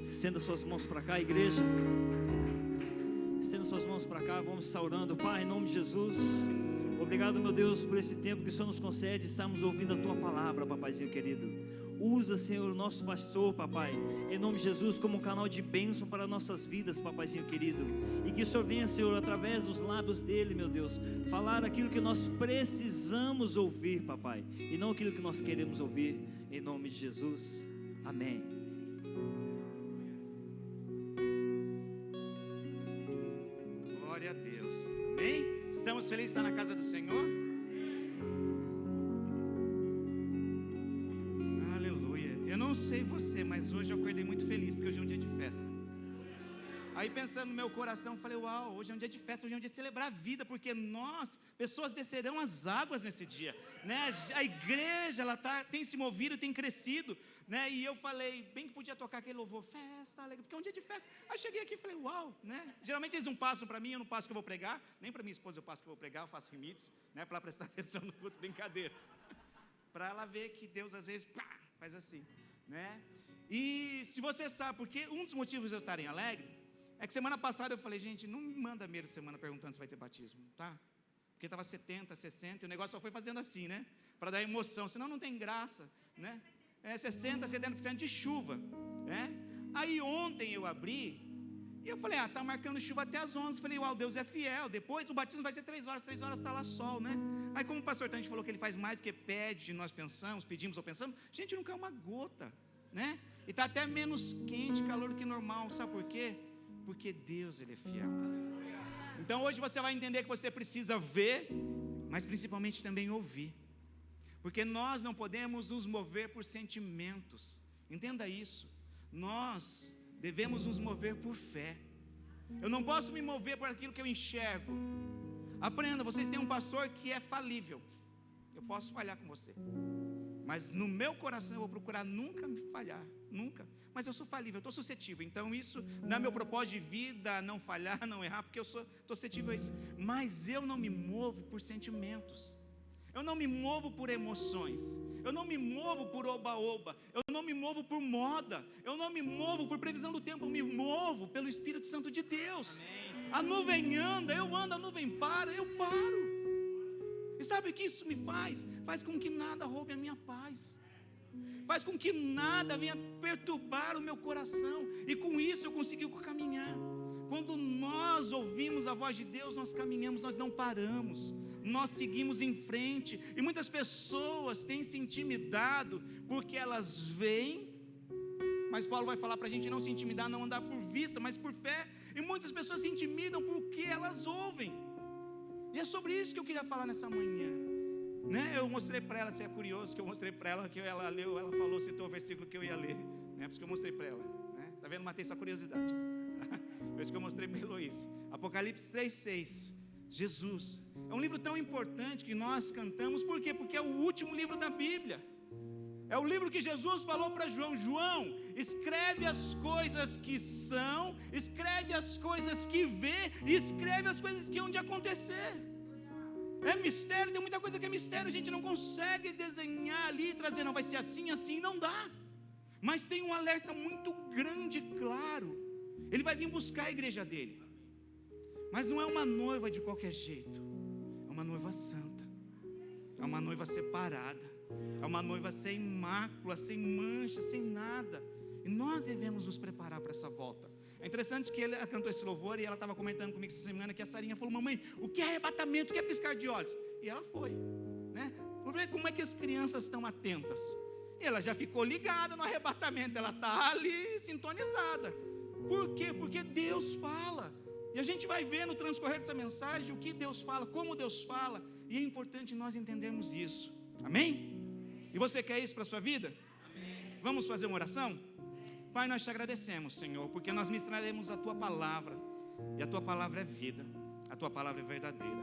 Estenda suas mãos para cá, igreja. Estenda suas mãos para cá, vamos estar orando. Pai, em nome de Jesus, obrigado, meu Deus, por esse tempo que o Senhor nos concede. Estamos ouvindo a Tua palavra, papaizinho querido. Usa, Senhor, o nosso pastor, papai, em nome de Jesus, como um canal de bênção para nossas vidas, papaizinho querido. E que o Senhor venha, Senhor, através dos lábios dele, meu Deus, falar aquilo que nós precisamos ouvir, papai, e não aquilo que nós queremos ouvir, em nome de Jesus. Amém. Glória a Deus. Amém? Estamos felizes de estar na casa do Senhor? Aleluia. Eu não sei você, mas hoje eu acordei muito feliz, porque hoje é um dia de festa. Aí pensando no meu coração, falei, uau, hoje é um dia de festa, hoje é um dia de celebrar a vida, porque nós, pessoas descerão as águas nesse dia, né? A igreja, ela tem se movido, tem crescido, né? E eu falei, bem que podia tocar aquele louvor, festa, alegre, porque é um dia de festa. Aí eu cheguei aqui e falei, uau, né? Geralmente eles não passam para mim, eu não passo que eu vou pregar, nem para minha esposa eu passo que eu vou pregar, eu faço limites, né? Para ela prestar atenção no culto, brincadeira. Para ela ver que Deus às vezes, pá, faz assim, né? E se você sabe, porque um dos motivos de eu estarem alegre, é que semana passada eu falei, gente, não me manda meia semana perguntando se vai ter batismo, tá? Porque estava 70, 60, e o negócio só foi fazendo assim, né? Para dar emoção, senão não tem graça, né? 60, 70% de chuva, né? Aí ontem eu abri, e eu falei, tá marcando chuva até as 11, falei, uau, Deus é fiel, depois o batismo vai ser 3 horas está lá sol, né? Aí como o pastor Tante falou que ele faz mais do que pede, nós pensamos, pedimos ou pensamos, gente, não cai uma gota, né? E está até menos quente, calor do que normal, sabe por quê? Porque Deus, Ele é fiel. Então hoje você vai entender que você precisa ver, mas principalmente também ouvir, porque nós não podemos nos mover por sentimentos, entenda isso, nós devemos nos mover por fé. Eu não posso me mover por aquilo que eu enxergo. Aprenda, vocês têm um pastor que é falível, eu posso falhar com você, mas no meu coração eu vou procurar nunca me falhar, nunca. Mas eu sou falível, eu estou suscetível. Então isso não é meu propósito de vida, não falhar, não errar, porque eu estou suscetível a isso. Mas eu não me movo por sentimentos, eu não me movo por emoções, eu não me movo por oba-oba, eu não me movo por moda, eu não me movo por previsão do tempo, eu me movo pelo Espírito Santo de Deus. Amém. A nuvem anda, eu ando, a nuvem para, eu paro. E sabe o que isso me faz? Faz com que nada roube a minha paz, faz com que nada venha perturbar o meu coração, e com isso eu consigo caminhar. Quando nós ouvimos a voz de Deus, nós caminhamos, nós não paramos, nós seguimos em frente. E muitas pessoas têm se intimidado porque elas veem, mas Paulo vai falar para a gente não se intimidar, não andar por vista, mas por fé. E muitas pessoas se intimidam porque elas ouvem. E é sobre isso que eu queria falar nessa manhã, né? Eu mostrei para ela, você é curioso que eu mostrei para ela, que ela leu, ela falou, citou o versículo que eu ia ler, né? Por isso que eu mostrei para ela, né? Tá vendo? Matei sua curiosidade. Por isso que eu mostrei para a Heloísa. Apocalipse 3:6. Jesus. É um livro tão importante que nós cantamos, por quê? Porque é o último livro da Bíblia. É o livro que Jesus falou para João, João, escreve as coisas que são, escreve as coisas que vê, e escreve as coisas que hão de acontecer. É mistério, tem muita coisa que é mistério, a gente não consegue desenhar ali e trazer, não vai ser assim, assim, não dá. Mas tem um alerta muito grande, claro. Ele vai vir buscar a igreja dele, mas não é uma noiva de qualquer jeito, é uma noiva santa, é uma noiva separada, é uma noiva sem mácula, sem mancha, sem nada. E nós devemos nos preparar para essa volta. É interessante que ela cantou esse louvor, e ela estava comentando comigo essa semana que a Sarinha falou, mamãe, o que é arrebatamento, o que é piscar de olhos? E ela foi, né? Por ver como é que as crianças estão atentas. E ela já ficou ligada no arrebatamento, ela está ali sintonizada. Por quê? Porque Deus fala. E a gente vai ver no transcorrer dessa mensagem o que Deus fala, como Deus fala. E é importante nós entendermos isso. Amém? E você quer isso para a sua vida? Amém. Vamos fazer uma oração? Pai, nós te agradecemos, Senhor, porque nós ministraremos a Tua palavra, e a Tua palavra é vida, a Tua palavra é verdadeira,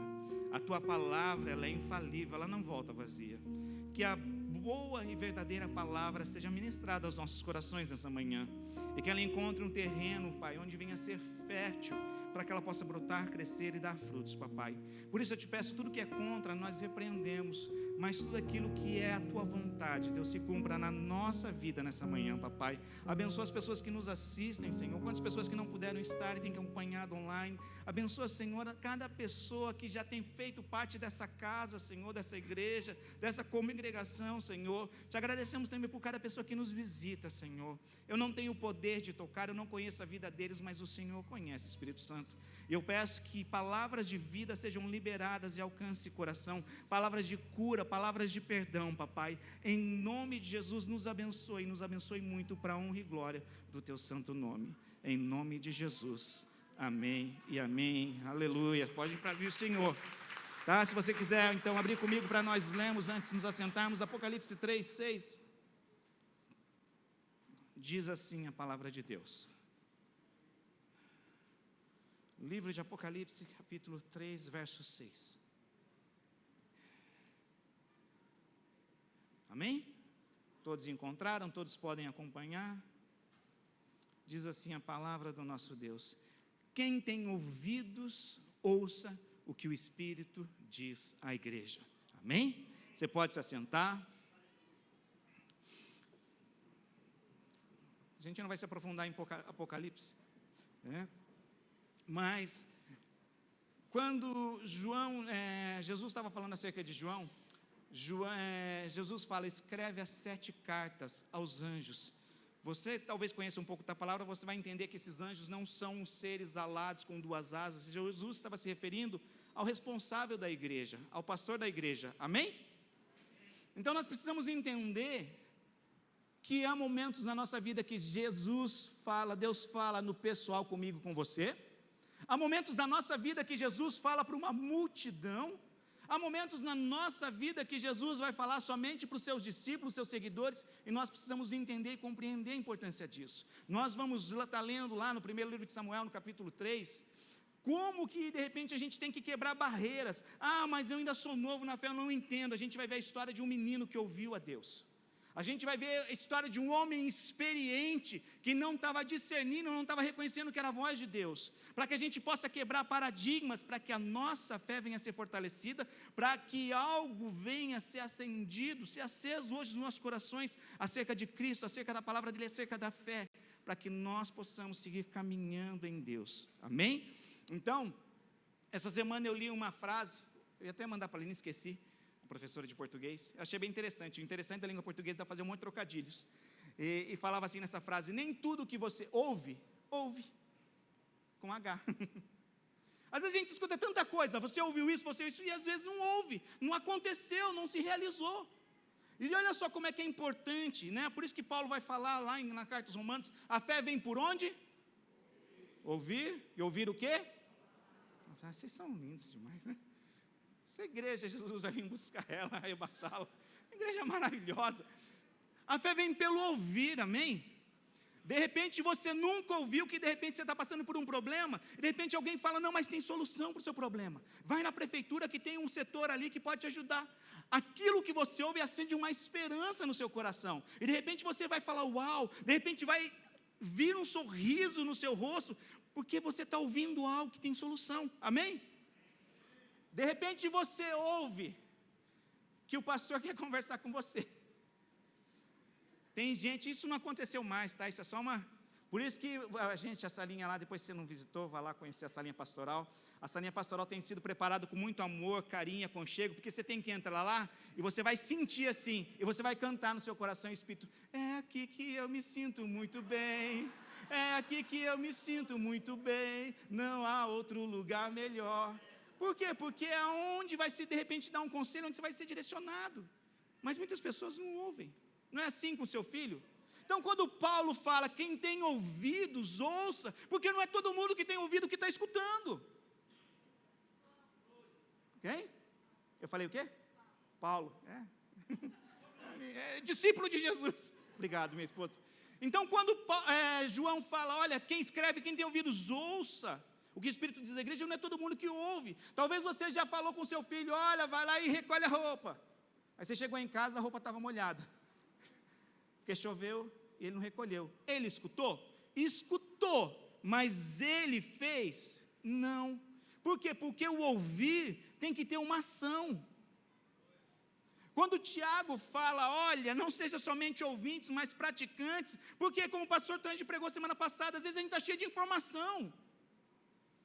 a Tua palavra ela é infalível, ela não volta vazia. Que a boa e verdadeira palavra seja ministrada aos nossos corações nessa manhã, e que ela encontre um terreno, Pai, onde venha a ser fértil, para que ela possa brotar, crescer e dar frutos, papai. Por isso eu te peço, tudo que é contra, nós repreendemos, mas tudo aquilo que é a tua vontade, Deus, se cumpra na nossa vida nessa manhã, papai. Abençoa as pessoas que nos assistem, Senhor, quantas pessoas que não puderam estar e têm acompanhado online. Abençoa, Senhor, cada pessoa que já tem feito parte dessa casa, Senhor, dessa igreja, dessa congregação, Senhor. Te agradecemos também por cada pessoa que nos visita, Senhor. Eu não tenho o poder de tocar, eu não conheço a vida deles, mas o Senhor conhece, Espírito Santo. E eu peço que palavras de vida sejam liberadas e alcance o coração, palavras de cura, palavras de perdão, papai. Em nome de Jesus, nos abençoe muito para a honra e glória do teu santo nome. Em nome de Jesus. Amém e amém. Aleluia. Pode ir para vir o Senhor. Tá? Se você quiser, então, abrir comigo para nós lermos antes de nos assentarmos, Apocalipse 3, 6. Diz assim a palavra de Deus. Livro de Apocalipse, capítulo 3, verso 6. Amém? Todos encontraram? Todos podem acompanhar? Diz assim a palavra do nosso Deus: quem tem ouvidos, ouça o que o Espírito diz à igreja. Amém? Você pode se assentar. A gente não vai se aprofundar em Apocalipse, né? Mas, quando Jesus estava falando acerca de João, Jesus fala: escreve as 7 cartas aos anjos. Você talvez conheça um pouco da palavra, você vai entender que esses anjos não são seres alados com 2 asas. Jesus estava se referindo ao responsável da igreja, ao pastor da igreja. Amém? Então nós precisamos entender que há momentos na nossa vida que Jesus fala, Deus fala no pessoal comigo, com você. Há momentos na nossa vida que Jesus fala para uma multidão. Há momentos na nossa vida que Jesus vai falar somente para os seus discípulos, seus seguidores, e nós precisamos entender e compreender a importância disso. Nós vamos estar lendo lá no primeiro livro de Samuel, no capítulo 3, como que de repente a gente tem que quebrar barreiras. Mas eu ainda sou novo na fé, eu não entendo. A gente vai ver a história de um menino que ouviu a Deus. A gente vai ver a história de um homem experiente que não estava discernindo, não estava reconhecendo que era a voz de Deus, para que a gente possa quebrar paradigmas, para que a nossa fé venha a ser fortalecida, para que algo venha a ser acendido, ser aceso hoje nos nossos corações, acerca de Cristo, acerca da palavra dele, acerca da fé, para que nós possamos seguir caminhando em Deus. Amém? Então, essa semana eu li uma frase, eu ia até mandar para a Aline, esqueci, professora de português. Eu achei bem interessante. O interessante da língua portuguesa é fazer um monte de trocadilhos. E falava assim nessa frase: nem tudo que você ouve, com H. Às vezes a gente escuta tanta coisa, você ouviu isso, e às vezes não ouve, não aconteceu, não se realizou. E olha só como é que é importante, né? Por isso que Paulo vai falar lá na carta aos Romanos: a fé vem por onde? Ouvir. E ouvir o quê? Vocês são lindos demais, né? Essa igreja, Jesus vai vir buscar ela, arrebatá-la. A igreja é maravilhosa. A fé vem pelo ouvir, amém? De repente você nunca ouviu que de repente você está passando por um problema, e de repente alguém fala: não, mas tem solução para o seu problema. Vai na prefeitura que tem um setor ali que pode te ajudar. Aquilo que você ouve acende uma esperança no seu coração. E de repente você vai falar: uau, de repente vai vir um sorriso no seu rosto, porque você está ouvindo algo que tem solução, amém? De repente você ouve que o pastor quer conversar com você. Tem gente, isso não aconteceu mais, tá? Isso é só uma... Por isso que a salinha lá, depois você não visitou, vá lá conhecer a salinha pastoral. A salinha pastoral tem sido preparada com muito amor, carinho, aconchego, porque você tem que entrar lá e você vai sentir assim, e você vai cantar no seu coração, espírito: é aqui que eu me sinto muito bem, é aqui que eu me sinto muito bem, não há outro lugar melhor. Por quê? Porque é onde vai se de repente dar um conselho, onde você vai ser direcionado. Mas muitas pessoas não ouvem. Não é assim com seu filho? Então, quando Paulo fala: quem tem ouvidos, ouça, porque não é todo mundo que tem ouvido que está escutando. Quem? Eu falei o quê? Paulo. É discípulo de Jesus. Obrigado, minha esposa. Então, quando João fala: olha, quem escreve, quem tem ouvidos, ouça o que o Espírito diz à igreja, não é todo mundo que ouve. Talvez você já falou com seu filho: olha, vai lá e recolhe a roupa. Aí você chegou em casa, a roupa estava molhada, porque choveu e ele não recolheu. Ele escutou? Escutou, mas ele fez? Não. Por quê? Porque o ouvir tem que ter uma ação. Quando o Tiago fala, olha, não seja somente ouvintes, mas praticantes, porque como o pastor Tandy pregou semana passada, às vezes a gente está cheio de informação.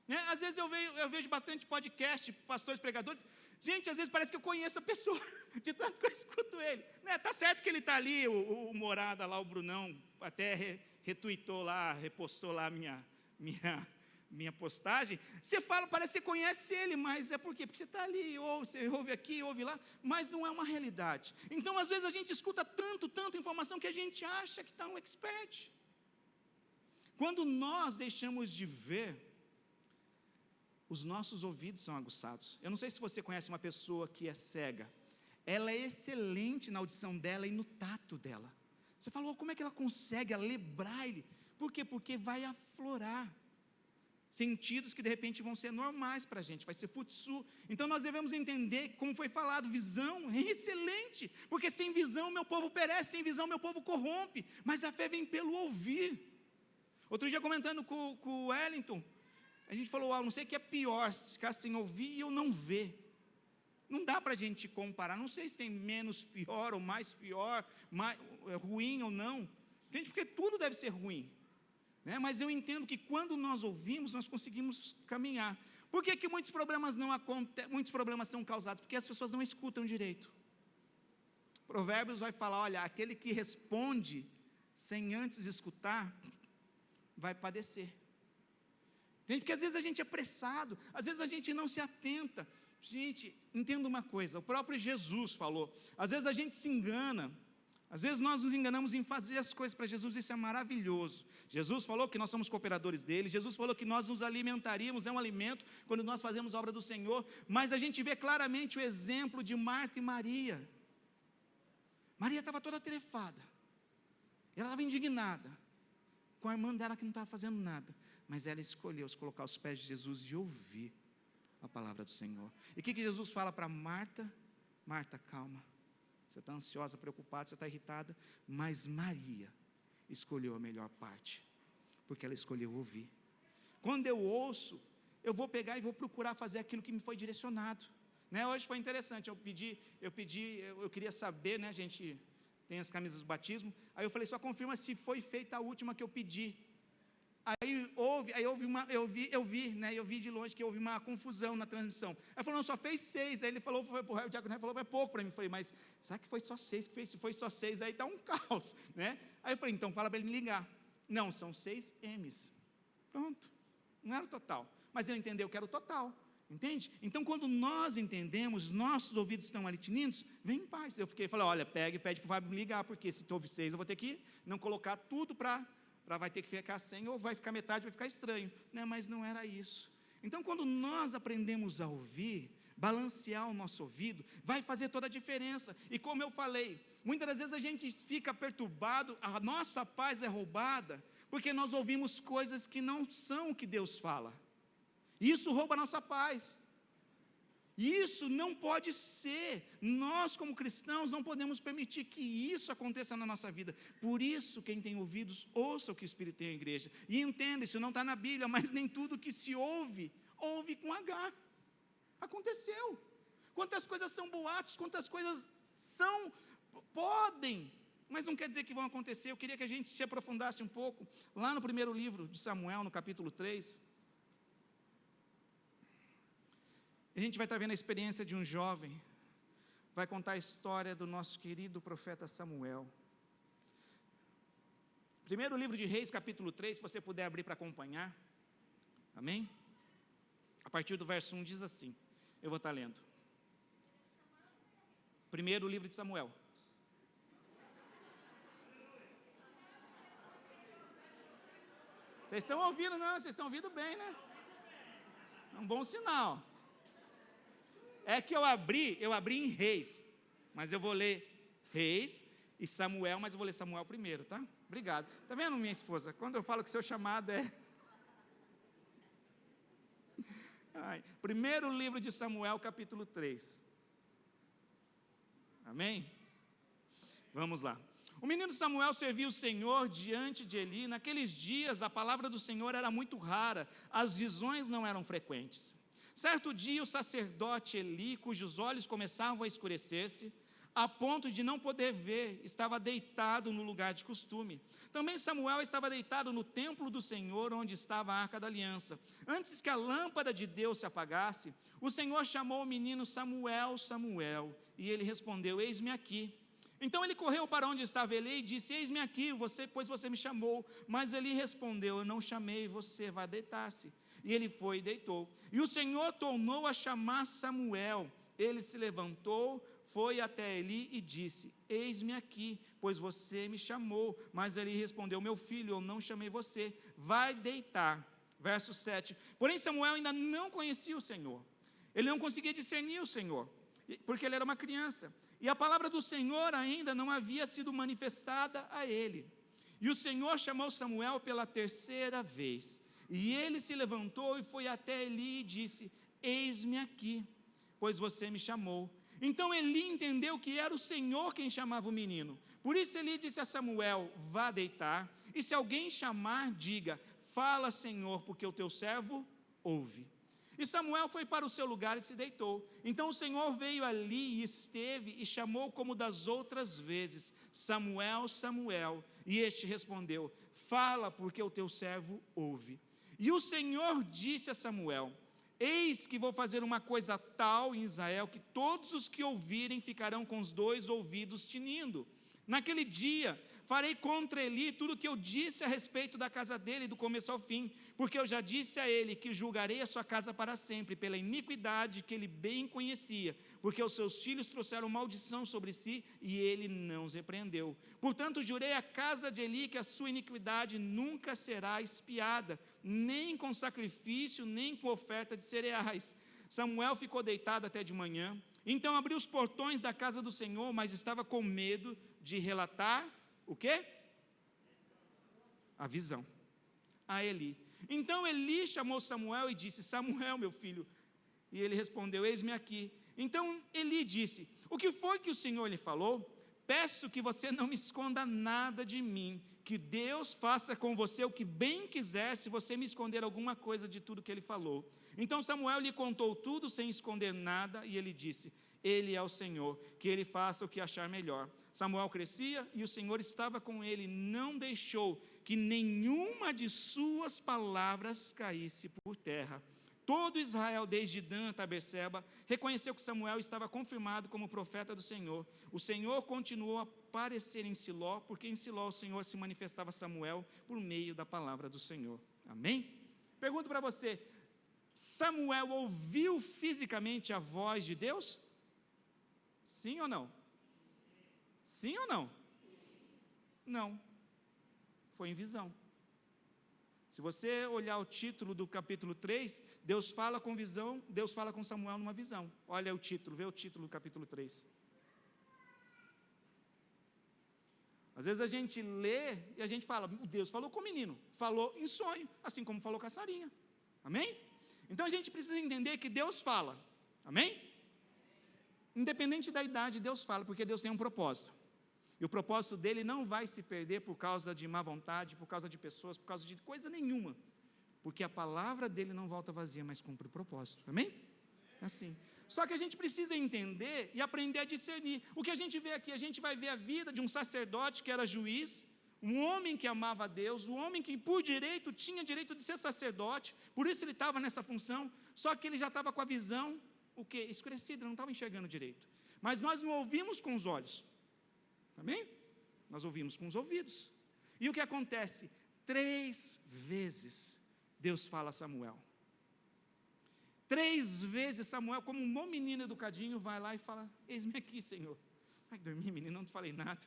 Né? Às vezes eu vejo bastante podcast, pastores, pregadores, gente, às vezes parece que eu conheço a pessoa, de tanto que eu escuto ele. Né? Tá certo que ele está ali, o Morada lá, o Brunão, até retuitou lá, repostou lá minha postagem, você fala, parece que você conhece ele, mas é por quê? Porque você está ali, você ouve aqui, ouve lá, mas não é uma realidade. Então, às vezes, a gente escuta tanta informação que a gente acha que está um expert. Quando nós deixamos de ver, os nossos ouvidos são aguçados. Eu não sei se você conhece uma pessoa que é cega, ela é excelente na audição dela e no tato dela. Você fala, como é que ela consegue ler braille? Por quê? Porque vai aflorar sentidos que de repente vão ser normais para a gente, vai ser futsu. Então nós devemos entender, como foi falado, visão é excelente, porque sem visão meu povo perece, sem visão meu povo corrompe, mas a fé vem pelo ouvir. Outro dia comentando com o Wellington, a gente falou, não sei o que é pior, ficar sem ouvir e eu não ver. Não dá para a gente comparar, não sei se tem menos pior ou mais pior, mais ruim ou não, gente, porque tudo deve ser ruim. Né? Mas eu entendo que quando nós ouvimos, nós conseguimos caminhar. Por que muitos problemas não acontecem, muitos problemas são causados? Porque as pessoas não escutam direito. Provérbios vai falar, olha, aquele que responde sem antes escutar, vai padecer. Entende? Porque às vezes a gente é apressado, às vezes a gente não se atenta. Gente, entenda uma coisa, o próprio Jesus falou, às vezes a gente se engana, às vezes nós nos enganamos em fazer as coisas para Jesus, isso é maravilhoso. Jesus falou que nós somos cooperadores dele, Jesus falou que nós nos alimentaríamos, é um alimento, quando nós fazemos a obra do Senhor, mas a gente vê claramente o exemplo de Marta e Maria. Maria estava toda atarefada, ela estava indignada, com a irmã dela que não estava fazendo nada, mas ela escolheu se colocar aos pés de Jesus e ouvir a palavra do Senhor. E o que Jesus fala para Marta? Marta, calma. Você está ansiosa, preocupada, você está irritada, mas Maria escolheu a melhor parte, porque ela escolheu ouvir. Quando eu ouço, eu vou pegar e vou procurar fazer aquilo que me foi direcionado. Né? Hoje foi interessante, eu queria saber, né, a gente tem as camisas do batismo, aí eu falei, só confirma se foi feita a última que eu pedi. Eu vi de longe que houve uma confusão na transmissão. Ele falou, não, só fez 6. Aí ele falou, o diácono falou, é pouco para mim. Eu falei, mas será que foi só 6 que fez? Se foi só 6, aí está um caos, né? Aí eu falei, então fala para ele me ligar. Não, são 6 M's. Pronto, não era o total. Mas ele entendeu que era o total, entende? Então quando nós entendemos, nossos ouvidos estão ali tinindo, vem em paz. Eu falei, olha, pede para o Fábio me ligar, porque se houve 6, eu vou ter que não colocar tudo para vai ter que ficar 100, ou vai ficar metade, vai ficar estranho, né? Mas não era isso. Então quando nós aprendemos a ouvir, balancear o nosso ouvido, vai fazer toda a diferença. E como eu falei, muitas das vezes a gente fica perturbado, a nossa paz é roubada, porque nós ouvimos coisas que não são o que Deus fala, isso rouba a nossa paz. Isso não pode ser. Nós como cristãos não podemos permitir que isso aconteça na nossa vida. Por isso quem tem ouvidos, ouça o que o Espírito tem à igreja, e entenda, isso não está na Bíblia, mas nem tudo que se ouve com H. Aconteceu. Quantas coisas são boatos, quantas coisas podem, mas não quer dizer que vão acontecer. Eu queria que a gente se aprofundasse um pouco, lá no primeiro livro de Samuel, no capítulo 3, a gente vai estar vendo a experiência de um jovem, vai contar a história do nosso querido profeta Samuel. Primeiro livro de Reis, capítulo 3, se você puder abrir para acompanhar, amém? A partir do verso 1 diz assim, eu vou estar lendo. Primeiro livro de Samuel. Vocês estão ouvindo, não? Vocês estão ouvindo bem, né? É um bom sinal. É que eu abri em Reis, mas eu vou ler Reis e Samuel, mas eu vou ler Samuel primeiro, tá? Obrigado. Tá vendo, minha esposa? Quando eu falo que seu chamado é... Primeiro livro de Samuel, capítulo 3. Amém? Vamos lá. O menino Samuel serviu o Senhor diante de Eli. Naqueles dias, a palavra do Senhor era muito rara, as visões não eram frequentes. Certo dia, o sacerdote Eli, cujos olhos começavam a escurecer-se, a ponto de não poder ver, estava deitado no lugar de costume. Também Samuel estava deitado no templo do Senhor, onde estava a arca da aliança. Antes que a lâmpada de Deus se apagasse, o Senhor chamou o menino Samuel, Samuel, e ele respondeu: eis-me aqui. Então ele correu para onde estava Eli e disse: eis-me aqui, pois você me chamou. Mas Eli respondeu: eu não chamei você, vá deitar-se. E ele foi e deitou. E o Senhor tornou a chamar Samuel. Ele se levantou, foi até Eli e disse: eis-me aqui, pois você me chamou. Mas Eli respondeu: meu filho, eu não chamei você, vai deitar. Verso 7. Porém Samuel ainda não conhecia o Senhor. Ele não conseguia discernir o Senhor, porque ele era uma criança. E a palavra do Senhor ainda não havia sido manifestada a ele. E o Senhor chamou Samuel pela terceira vez. E ele se levantou e foi até Eli e disse: eis-me aqui, pois você me chamou. Então Eli entendeu que era o Senhor quem chamava o menino. Por isso Eli disse a Samuel: vá deitar, e se alguém chamar, diga: fala, Senhor, porque o teu servo ouve. E Samuel foi para o seu lugar e se deitou. Então o Senhor veio ali e esteve e chamou como das outras vezes: Samuel, Samuel. E este respondeu: fala, porque o teu servo ouve. E o Senhor disse a Samuel: eis que vou fazer uma coisa tal em Israel, que todos os que ouvirem ficarão com os dois ouvidos tinindo. Naquele dia farei contra Eli tudo o que eu disse a respeito da casa dele, do começo ao fim, porque eu já disse a ele que julgarei a sua casa para sempre, pela iniquidade que ele bem conhecia, porque os seus filhos trouxeram maldição sobre si, e ele não os repreendeu. Portanto, jurei à casa de Eli que a sua iniquidade nunca será expiada, nem com sacrifício, nem com oferta de cereais. Samuel ficou deitado até de manhã. Então abriu os portões da casa do Senhor, mas estava com medo de relatar o quê? A visão a Eli. Então Eli chamou Samuel e disse: Samuel, meu filho. E ele respondeu: eis-me aqui. Então Eli disse: o que foi que o Senhor lhe falou? Peço que você não me esconda nada de mim, que Deus faça com você o que bem quiser, se você me esconder alguma coisa de tudo que ele falou. Então Samuel lhe contou tudo sem esconder nada, e ele disse: ele é o Senhor, que ele faça o que achar melhor. Samuel crescia e o Senhor estava com ele, não deixou que nenhuma de suas palavras caísse por terra. Todo Israel, desde Dan até Berseba, reconheceu que Samuel estava confirmado como profeta do Senhor. O Senhor continuou a aparecer em Siló, porque em Siló o Senhor se manifestava a Samuel por meio da palavra do Senhor. Amém? Pergunto para você: Samuel ouviu fisicamente a voz de Deus? Sim ou não? Sim ou não? Não. Foi em visão. Se você olhar o título do capítulo 3, Deus fala com visão, Deus fala com Samuel numa visão. Olha o título, vê o título do capítulo 3. Às vezes a gente lê e a gente fala: Deus falou com o menino, falou em sonho, assim como falou com a Sarinha. Amém? Então a gente precisa entender que Deus fala. Amém? Independente da idade, Deus fala, porque Deus tem um propósito. E o propósito dele não vai se perder por causa de má vontade, por causa de pessoas, por causa de coisa nenhuma. Porque a palavra dele não volta vazia, mas cumpre o propósito. Amém? Assim. Só que a gente precisa entender e aprender a discernir. O que a gente vê aqui, a gente vai ver a vida de um sacerdote que era juiz, um homem que amava a Deus, um homem que por direito tinha direito de ser sacerdote, por isso ele estava nessa função, só que ele já estava com a visão, o quê? Escurecida, não estava enxergando direito. Mas nós não ouvimos com os olhos. Amém? Nós ouvimos com os ouvidos. E o que acontece? 3 vezes Deus fala a Samuel. 3 vezes Samuel, como um bom menino educadinho, vai lá e fala: eis-me aqui, Senhor. Vai dormir, menino, não te falei nada.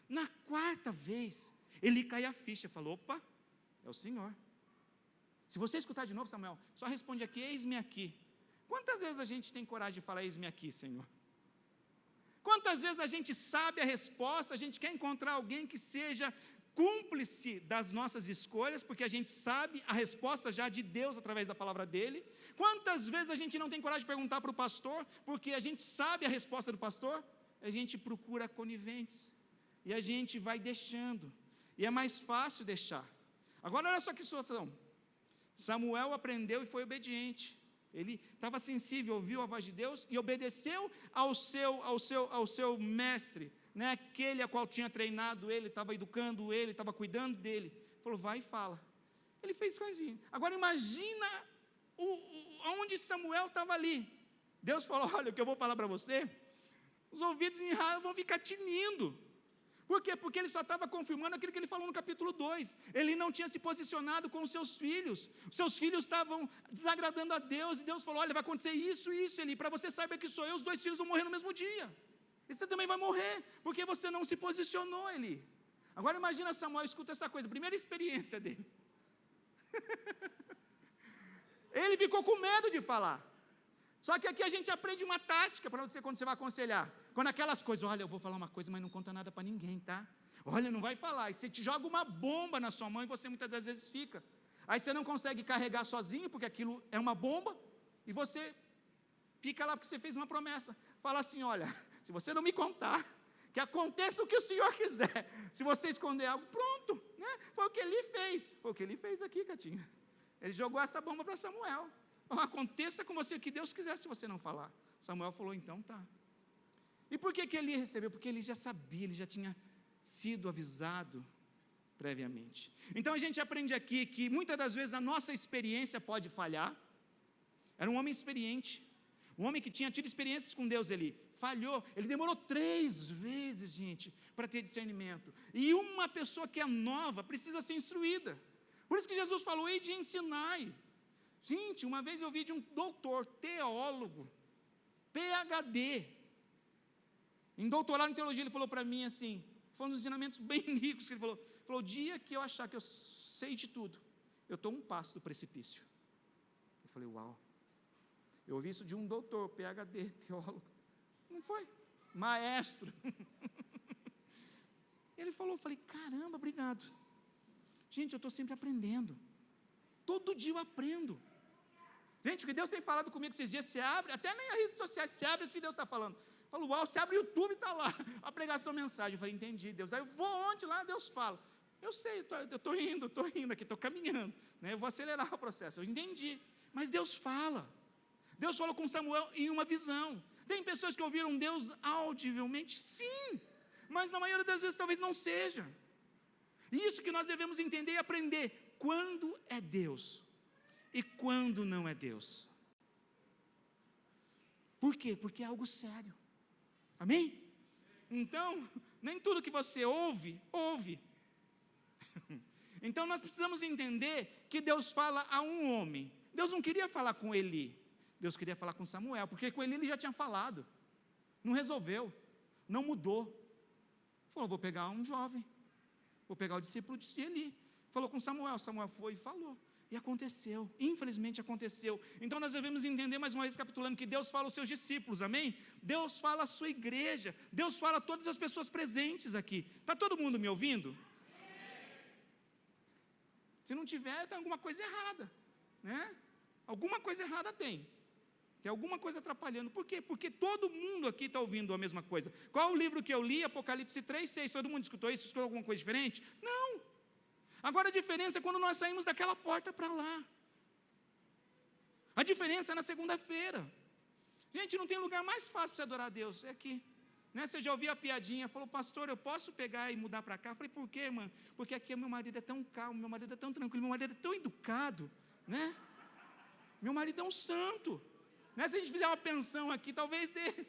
Na 4ª vez, ele cai a ficha, falou: opa, é o Senhor. Se você escutar de novo, Samuel, só responde aqui: eis-me aqui. Quantas vezes a gente tem coragem de falar: eis-me aqui, Senhor? Quantas vezes a gente sabe a resposta, a gente quer encontrar alguém que seja cúmplice das nossas escolhas, porque a gente sabe a resposta já de Deus através da palavra dele. Quantas vezes a gente não tem coragem de perguntar para o pastor, porque a gente sabe a resposta do pastor? A gente procura coniventes. e a gente vai deixando, e é mais fácil deixar. Agora olha só que situação, Samuel aprendeu e foi obediente, ele estava sensível, ouviu a voz de Deus e obedeceu ao seu mestre, né? Aquele a qual tinha treinado ele, estava educando ele, estava cuidando dele, falou, vai e fala. Ele fez coisinha. Agora imagina onde Samuel estava ali. Deus falou, olha, o que eu vou falar para você, os ouvidos em raiva vão ficar tinindo. Por quê? Porque ele só estava confirmando aquilo que ele falou no capítulo 2. Ele não tinha se posicionado com os seus filhos. Os seus filhos estavam desagradando a Deus. E Deus falou, olha, vai acontecer isso, Eli. Para você saiba que sou eu, os 2 filhos vão morrer no mesmo dia. E você também vai morrer, porque você não se posicionou, Eli. Agora imagina Samuel, escuta essa coisa, primeira experiência dele. Ele ficou com medo de falar. Só que aqui a gente aprende uma tática para você quando você vai aconselhar. Quando aquelas coisas, olha, eu vou falar uma coisa, mas não conta nada para ninguém, tá? Olha, não vai falar. E você te joga uma bomba na sua mão e você muitas das vezes fica. Aí você não consegue carregar sozinho, porque aquilo é uma bomba, e você fica lá porque você fez uma promessa. Fala assim, olha, se você não me contar, que aconteça o que o Senhor quiser. Se você esconder algo, pronto, né? Foi o que ele fez. Foi o que ele fez aqui, Catinha. Ele jogou essa bomba para Samuel. Aconteça com você o que Deus quiser se você não falar. Samuel falou, então tá. E por que Eli recebeu? Porque ele já sabia, ele já tinha sido avisado previamente. Então a gente aprende aqui que muitas das vezes a nossa experiência pode falhar. Era um homem experiente, um homem que tinha tido experiências com Deus, ele falhou, ele demorou 3 vezes, gente, para ter discernimento. E uma pessoa que é nova precisa ser instruída. Por isso que Jesus falou, ei de ensinai. Gente, uma vez eu vi de um doutor, teólogo, PhD, em doutorado em teologia, ele falou para mim assim, foi um dos ensinamentos bem ricos que ele falou, o dia que eu achar que eu sei de tudo, eu estou um passo do precipício. Eu falei, uau, eu ouvi isso de um doutor, PhD, teólogo, não foi, maestro. Ele falou, eu falei, caramba, obrigado. Gente, eu estou sempre aprendendo, todo dia eu aprendo. Gente, o que Deus tem falado comigo esses dias, você abre, até nem as redes sociais, você abre isso que Deus está falando. Eu falo, uau, você abre o YouTube e está lá, a pregação, mensagem. Eu falei, entendi, Deus. Aí eu vou onde lá, Deus fala. Eu sei, eu estou indo aqui, estou caminhando, né? Eu vou acelerar o processo, eu entendi. Mas Deus fala. Deus falou com Samuel em uma visão. Tem pessoas que ouviram Deus audivelmente, sim, mas na maioria das vezes talvez não seja. Isso que nós devemos entender e aprender, quando é Deus e quando não é Deus. Por quê? Porque é algo sério. Amém? Então, nem tudo que você ouve. Então nós precisamos entender que Deus fala a um homem. Deus não queria falar com Eli, Deus queria falar com Samuel, porque com Eli ele já tinha falado, não resolveu, não mudou. Falou, vou pegar um jovem, vou pegar o discípulo de Eli. Falou com Samuel, Samuel foi e falou. E aconteceu, infelizmente aconteceu. Então nós devemos entender mais uma vez, capitulando, que Deus fala aos seus discípulos, amém? Deus fala à sua igreja, Deus fala a todas as pessoas presentes aqui. Está todo mundo me ouvindo? Se não tiver, tem alguma coisa errada, né? Alguma coisa errada tem alguma coisa atrapalhando. Por quê? Porque todo mundo aqui está ouvindo a mesma coisa. Qual o livro que eu li? Apocalipse 3:6, todo mundo escutou isso? Escutou alguma coisa diferente? Não. Agora a diferença é quando nós saímos daquela porta para lá. A diferença é na segunda-feira. Gente, não tem lugar mais fácil para você adorar a Deus, é aqui. Né? Você já ouviu a piadinha, falou, pastor, eu posso pegar e mudar para cá? Eu falei, por quê, irmã? Porque aqui meu marido é tão calmo, meu marido é tão tranquilo, meu marido é tão educado, né? Meu marido é um santo. Né? Se a gente fizer uma pensão aqui, talvez dê.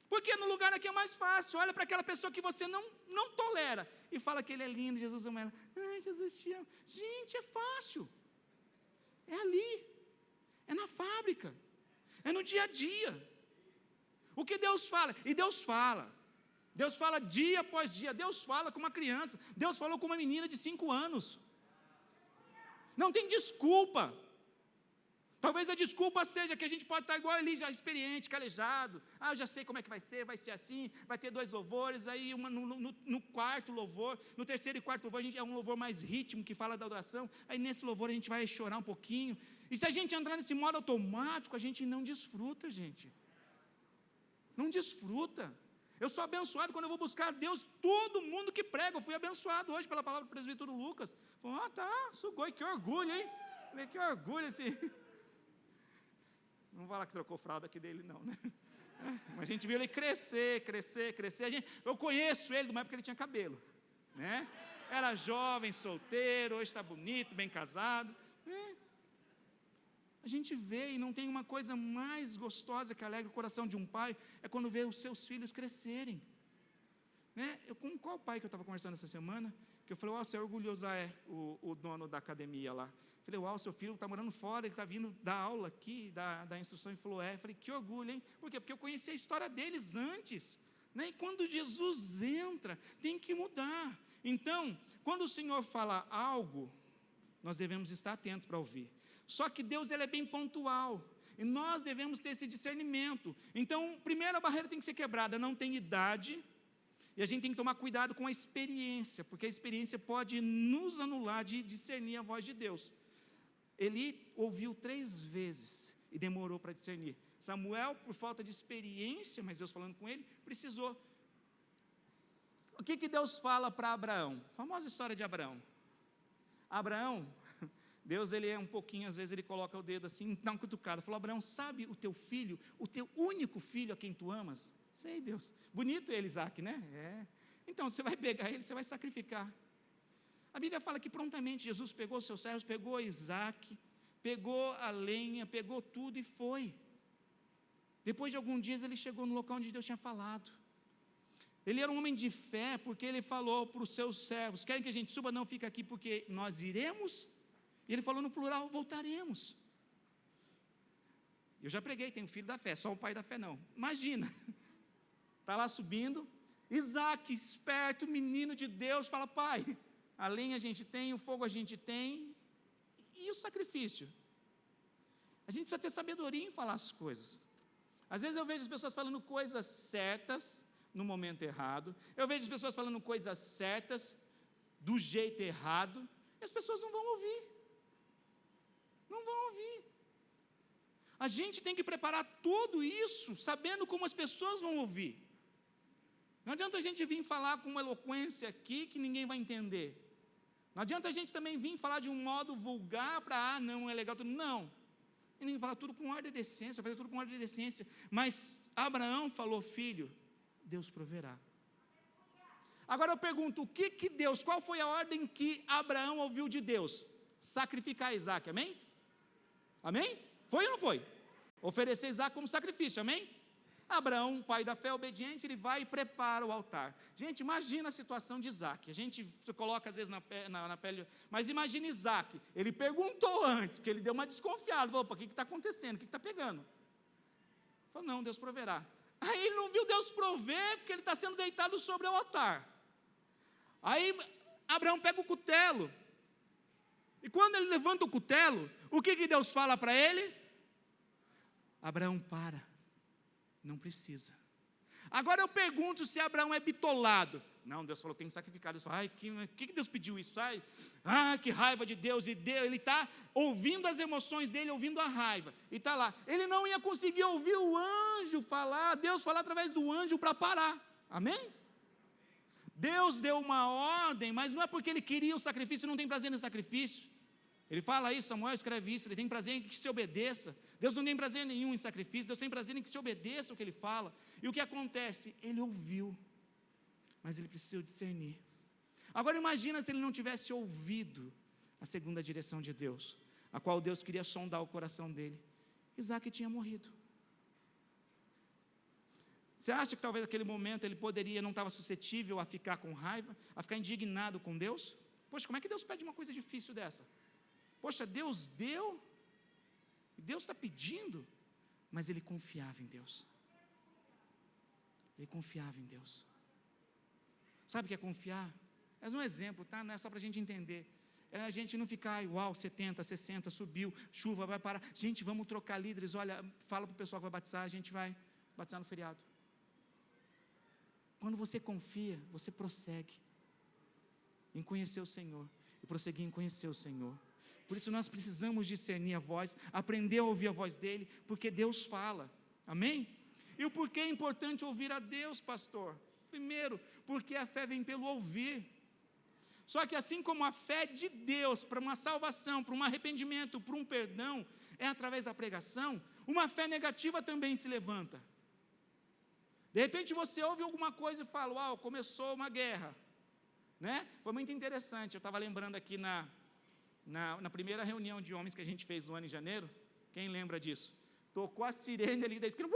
Porque no lugar aqui é mais fácil. Olha para aquela pessoa que você não tolera e fala que ele é lindo, Jesus ama ela. Ai, Jesus te ama. Gente, é fácil. É ali. É na fábrica. É no dia a dia. O que Deus fala? E Deus fala. Deus fala dia após dia. Deus fala com uma criança. Deus falou com uma menina de 5 anos. Não tem desculpa. Talvez a desculpa seja que a gente pode estar igual ali, já experiente, calejado. Eu já sei como é que vai ser assim, vai ter 2 louvores, aí no quarto louvor, no terceiro e quarto louvor, é um louvor mais ritmo, que fala da adoração, aí nesse louvor a gente vai chorar um pouquinho, e se a gente entrar nesse modo automático, a gente não desfruta, gente. Não desfruta. Eu sou abençoado quando eu vou buscar Deus. Todo mundo que prega, eu fui abençoado hoje pela palavra do presbítero Lucas. Falou, tá, sugoi, que orgulho, hein? Falei, que orgulho esse... Não vou falar que trocou fralda aqui dele, não, né? Mas a gente viu ele crescer. Eu conheço ele de uma época que ele tinha cabelo, né? Era jovem, solteiro, hoje está bonito, bem casado. A gente vê, e não tem uma coisa mais gostosa que alegra o coração de um pai, é quando vê os seus filhos crescerem. Né? Com qual pai que eu estava conversando essa semana? Que eu falei, você é orgulhoso, o dono da academia lá. Eu falei, seu filho está morando fora, ele está vindo dar aula aqui, da instrução, ele falou, Eu falei, que orgulho, hein? Por quê? Porque eu conheci a história deles antes. Né? E quando Jesus entra, tem que mudar. Então, quando o Senhor fala algo, nós devemos estar atentos para ouvir. Só que Deus, ele é bem pontual, e nós devemos ter esse discernimento. Então, primeiro a barreira tem que ser quebrada, não tem idade, e a gente tem que tomar cuidado com a experiência, porque a experiência pode nos anular de discernir a voz de Deus. Eli ouviu 3 vezes, e demorou para discernir. Samuel, por falta de experiência, mas Deus falando com ele, precisou. O que Deus fala para Abraão? A famosa história de Abraão. Abraão, Deus, ele é um pouquinho, às vezes ele coloca o dedo assim, dá uma cutucada, falou, Abraão, sabe o teu filho, o teu único filho a quem tu amas? Sei, Deus, bonito ele, Isaac, né? Então, você vai pegar ele, você vai sacrificar. A Bíblia fala que prontamente Jesus pegou seus servos, pegou Isaac, pegou a lenha, pegou tudo e foi. Depois de alguns dias ele chegou no local onde Deus tinha falado. Ele era um homem de fé, porque ele falou para os seus servos, querem que a gente suba? Não, fica aqui, porque nós iremos. E ele falou no plural, voltaremos. Eu já preguei, tem um filho da fé, só o pai da fé não. Imagina, está lá subindo, Isaac, esperto, menino de Deus, fala, pai, a lenha a gente tem, o fogo a gente tem, e o sacrifício? A gente precisa ter sabedoria em falar as coisas. Às vezes eu vejo as pessoas falando coisas certas, no momento errado, eu vejo as pessoas falando coisas certas, do jeito errado, e as pessoas não vão ouvir. Não vão ouvir. A gente tem que preparar tudo isso, sabendo como as pessoas vão ouvir. Não adianta a gente vir falar com uma eloquência aqui, que ninguém vai entender. Não adianta a gente também vir falar de um modo vulgar, para, não é legal tudo, não. E ninguém fala tudo com ordem e decência, fazer tudo com ordem e decência. Mas Abraão falou, filho, Deus proverá. Agora eu pergunto, qual foi a ordem que Abraão ouviu de Deus? Sacrificar Isaac, amém? Amém? Foi ou não foi? Oferecer Isaac como sacrifício, amém? Abraão, pai da fé obediente, ele vai e prepara o altar. Gente, imagina a situação de Isaac. A gente coloca às vezes na pele, mas imagina Isaac. Ele perguntou antes, porque ele deu uma desconfiada. Falou, opa, o que está acontecendo? O que está pegando? Falou, não, Deus proverá. Aí ele não viu Deus prover, porque ele está sendo deitado sobre o altar. Aí Abraão pega o cutelo. E quando ele levanta o cutelo, o que Deus fala para ele? Abraão, para, não precisa. Agora eu pergunto se Abraão é bitolado. Não, Deus falou que tem que sacrificar. Deus falou, que Deus pediu isso? Que raiva de Deus. E Deus, ele está ouvindo as emoções dele, ouvindo a raiva. E está lá. Ele não ia conseguir ouvir o anjo falar, Deus falar através do anjo para parar. Amém? Deus deu uma ordem, mas não é porque ele queria o sacrifício, não tem prazer no sacrifício. Ele fala isso, Samuel escreve isso, ele tem prazer em que se obedeça. Deus não tem prazer nenhum em sacrifício, Deus tem prazer em que se obedeça o que ele fala. E o que acontece? Ele ouviu, mas ele precisou discernir. Agora imagina se ele não tivesse ouvido a segunda direção de Deus, a qual Deus queria sondar o coração dele. Isaac tinha morrido. Você acha que talvez naquele momento ele não estava suscetível a ficar com raiva, a ficar indignado com Deus? Poxa, como é que Deus pede uma coisa difícil dessa? Poxa, Deus deu, Deus está pedindo, mas ele confiava em Deus. Ele confiava em Deus. Sabe o que é confiar? É um exemplo, tá? Não é só para a gente entender. É a gente não ficar, uau, 70, 60, subiu, chuva, vai parar. Gente, vamos trocar líderes, olha, fala para o pessoal que vai batizar, a gente vai batizar no feriado. Quando você confia, você prossegue em conhecer o Senhor, e prosseguir em conhecer o Senhor. Por isso nós precisamos discernir a voz, aprender a ouvir a voz dele, porque Deus fala, amém? E o porquê é importante ouvir a Deus, pastor? Primeiro, porque a fé vem pelo ouvir. Só que assim como a fé de Deus para uma salvação, para um arrependimento, para um perdão, é através da pregação, uma fé negativa também se levanta. De repente você ouve alguma coisa e fala, uau, começou uma guerra, né? Foi muito interessante, eu estava lembrando aqui na primeira reunião de homens que a gente fez no ano em janeiro, quem lembra disso? Tocou a sirene ali da esquina,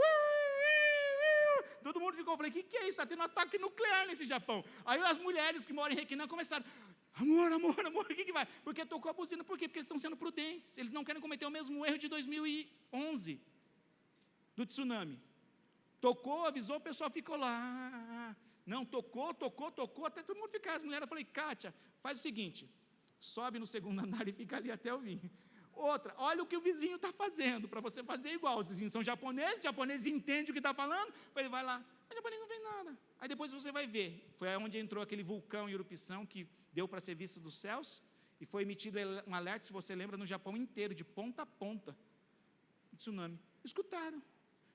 todo mundo ficou, eu falei, o que é isso? Está tendo um ataque nuclear nesse Japão. Aí as mulheres que moram em Requinã começaram, amor, o que vai? Porque tocou a buzina, por quê? Porque eles estão sendo prudentes, eles não querem cometer o mesmo erro de 2011, do tsunami. Tocou, avisou, o pessoal ficou lá, não, tocou, até todo mundo ficar, as mulheres, eu falei, Kátia, faz o seguinte, sobe no segundo andar e fica ali até eu vir. Outra, olha o que o vizinho está fazendo, para você fazer igual, os vizinhos são japoneses entendem o que está falando, eu falei, vai lá, mas o japonês não vê nada, aí depois você vai ver, foi onde entrou aquele vulcão em erupção, que deu para ser visto dos céus, e foi emitido um alerta, se você lembra, no Japão inteiro, de ponta a ponta, tsunami, escutaram.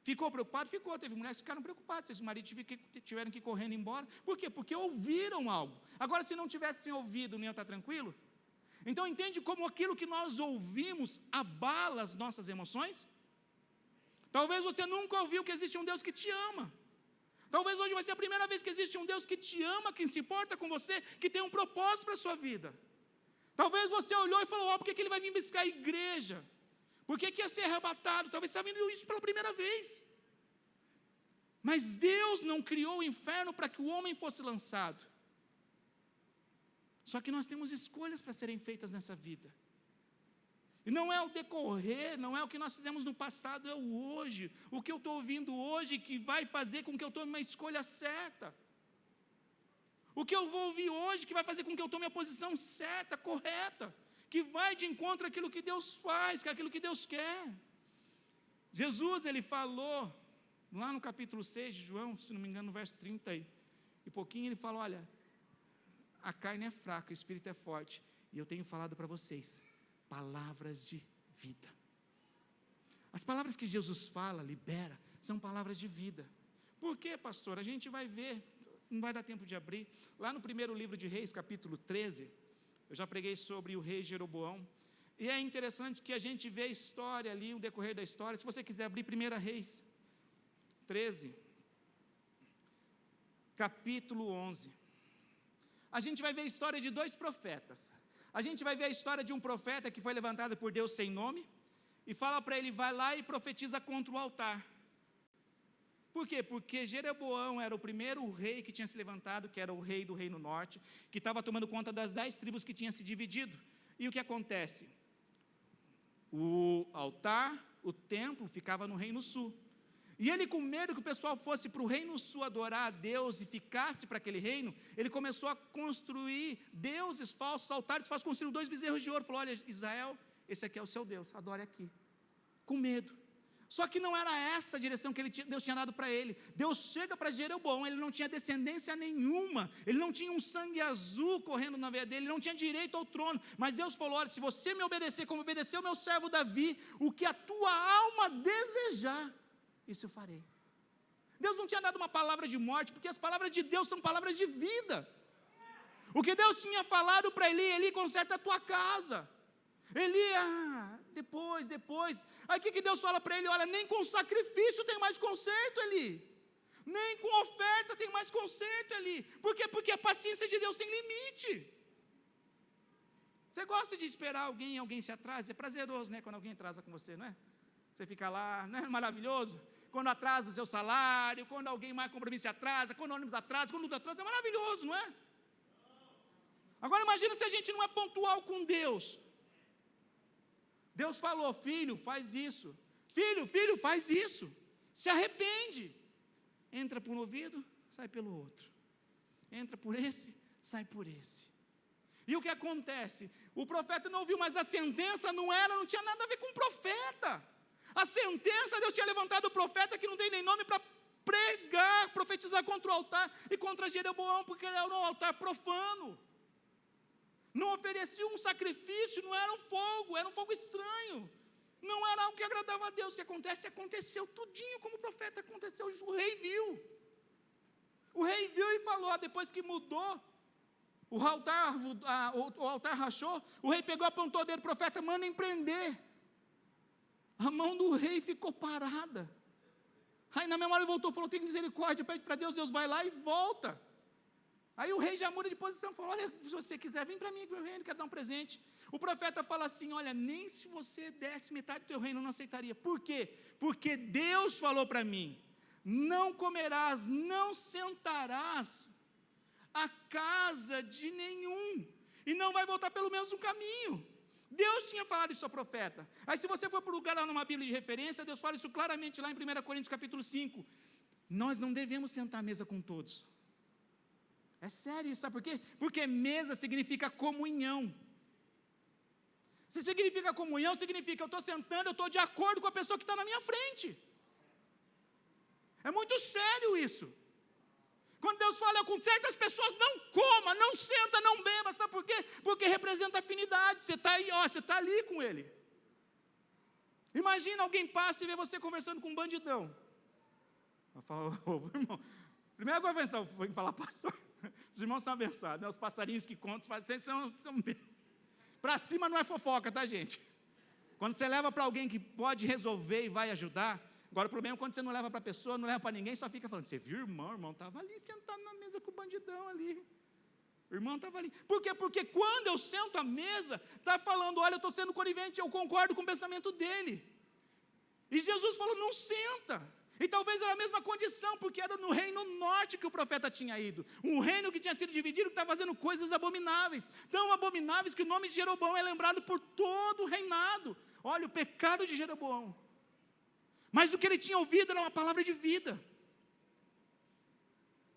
Ficou preocupado? Ficou. Teve mulheres que ficaram preocupadas. Esses maridos tiveram que ir correndo embora. Por quê? Porque ouviram algo. Agora, se não tivessem ouvido, não ia estar tranquilo? Então, entende como aquilo que nós ouvimos abala as nossas emoções? Talvez você nunca ouviu que existe um Deus que te ama. Talvez hoje vai ser a primeira vez que existe um Deus que te ama, que se importa com você, que tem um propósito para a sua vida. Talvez você olhou e falou, por que ele vai vir buscar a igreja? Por que ia ser arrebatado? Talvez você está vendo isso pela primeira vez. Mas Deus não criou o inferno para que o homem fosse lançado. Só que nós temos escolhas para serem feitas nessa vida. E não é o decorrer, não é o que nós fizemos no passado, é o hoje. O que eu estou ouvindo hoje que vai fazer com que eu tome uma escolha certa. O que eu vou ouvir hoje que vai fazer com que eu tome a posição certa, correta. Que vai de encontro àquilo que Deus faz, àquilo que Deus quer. Jesus, ele falou, lá no capítulo 6 de João, se não me engano, no verso 30 e pouquinho, ele fala, olha, a carne é fraca, o espírito é forte, e eu tenho falado para vocês, palavras de vida. As palavras que Jesus fala, libera, são palavras de vida. Por quê, pastor? A gente vai ver, não vai dar tempo de abrir, lá no primeiro livro de Reis, capítulo 13, eu já preguei sobre o rei Jeroboão, e é interessante que a gente vê a história ali, o decorrer da história. Se você quiser abrir 1 Reis 13, capítulo 11, a gente vai ver a história de dois profetas. A gente vai ver a história de um profeta que foi levantado por Deus sem nome, e fala para ele, vai lá e profetiza contra o altar. Por quê? Porque Jeroboão era o primeiro rei que tinha se levantado, que era o rei do reino norte, que estava tomando conta das 10 tribos que tinham se dividido. E o que acontece? O altar, o templo, ficava no reino sul. E ele, com medo que o pessoal fosse para o reino sul adorar a Deus e ficasse para aquele reino, ele começou a construir deuses falsos, altares falsos, construiu 2 bezerros de ouro. Falou, olha, Israel, esse aqui é o seu Deus, adore aqui. Com medo. Só que não era essa a direção que Deus tinha dado para ele. Deus chega para Jeroboão, ele não tinha descendência nenhuma, ele não tinha um sangue azul correndo na veia dele, ele não tinha direito ao trono, mas Deus falou, olha, se você me obedecer como obedeceu o meu servo Davi, o que a tua alma desejar, isso eu farei. Deus não tinha dado uma palavra de morte, porque as palavras de Deus são palavras de vida. O que Deus tinha falado para Eli, conserta a tua casa. Eli, depois. Aí o que Deus fala para ele? Olha, nem com sacrifício tem mais conserto, Eli. Nem com oferta tem mais conserto, Eli. Por quê? Porque a paciência de Deus tem limite. Você gosta de esperar alguém se atrasa? É prazeroso, né? Quando alguém atrasa com você, não é? Você fica lá, não é maravilhoso? Quando atrasa o seu salário, quando alguém mais compromisso se atrasa, quando o ônibus atrasa, quando tudo atrasa, é maravilhoso, não é? Agora imagina se a gente não é pontual com Deus. Deus falou, filho, faz isso. Filho, faz isso. Se arrepende. Entra por um ouvido, sai pelo outro. Entra por esse, sai por esse. E o que acontece? O profeta não ouviu, mas a sentença não tinha nada a ver com o profeta. A sentença, Deus tinha levantado o profeta que não tem nem nome para pregar, profetizar contra o altar e contra Jeroboão, porque era um altar profano. Não oferecia um sacrifício, não era um fogo estranho. Não não era algo que agradava a Deus. O que aconteceu tudinho como o profeta aconteceu. O rei viu. O rei viu e falou, depois que mudou, o altar rachou, o rei pegou, apontou o dedo, profeta, manda prender. A mão do rei ficou parada. Aí na memória ele voltou, falou, tem misericórdia, pede para Deus, Deus vai lá e volta. Aí o rei já muda de posição, falou, olha, se você quiser, vem para mim, meu reino, quero dar um presente. O profeta fala assim, olha, nem se você desse metade do teu reino, eu não aceitaria. Por quê? Porque Deus falou para mim, não comerás, não sentarás a casa de nenhum, e não vai voltar pelo mesmo caminho. Deus tinha falado isso ao profeta. Aí se você for para o lugar lá numa Bíblia de referência, Deus fala isso claramente lá em 1 Coríntios capítulo 5. Nós não devemos sentar à mesa com todos. É sério isso, sabe por quê? Porque mesa significa comunhão. Se significa comunhão, significa eu estou sentando, eu estou de acordo com a pessoa que está na minha frente. É muito sério isso. Quando Deus fala com certas pessoas, não coma, não senta, não beba, sabe por quê? Porque representa afinidade, você está aí, você está ali com ele. Imagina alguém passa e vê você conversando com um bandidão. Eu falo, irmão, primeira coisa que eu pensava foi falar, pastor, os irmãos são abençoados, né? Os passarinhos que contam, vocês são para cima não é fofoca, tá, gente? Quando você leva para alguém que pode resolver e vai ajudar. Agora o problema é quando você não leva para a pessoa, não leva para ninguém, só fica falando, você viu, irmão estava ali sentado na mesa com o bandidão ali. O irmão estava ali. Por quê? Porque quando eu sento à mesa, está falando, olha, eu estou sendo conivente, eu concordo com o pensamento dele. E Jesus falou, não senta. E talvez era a mesma condição, porque era no reino norte que o profeta tinha ido. Um reino que tinha sido dividido, que estava fazendo coisas abomináveis. Tão abomináveis que o nome de Jeroboão é lembrado por todo o reinado. Olha, o pecado de Jeroboão. Mas o que ele tinha ouvido era uma palavra de vida.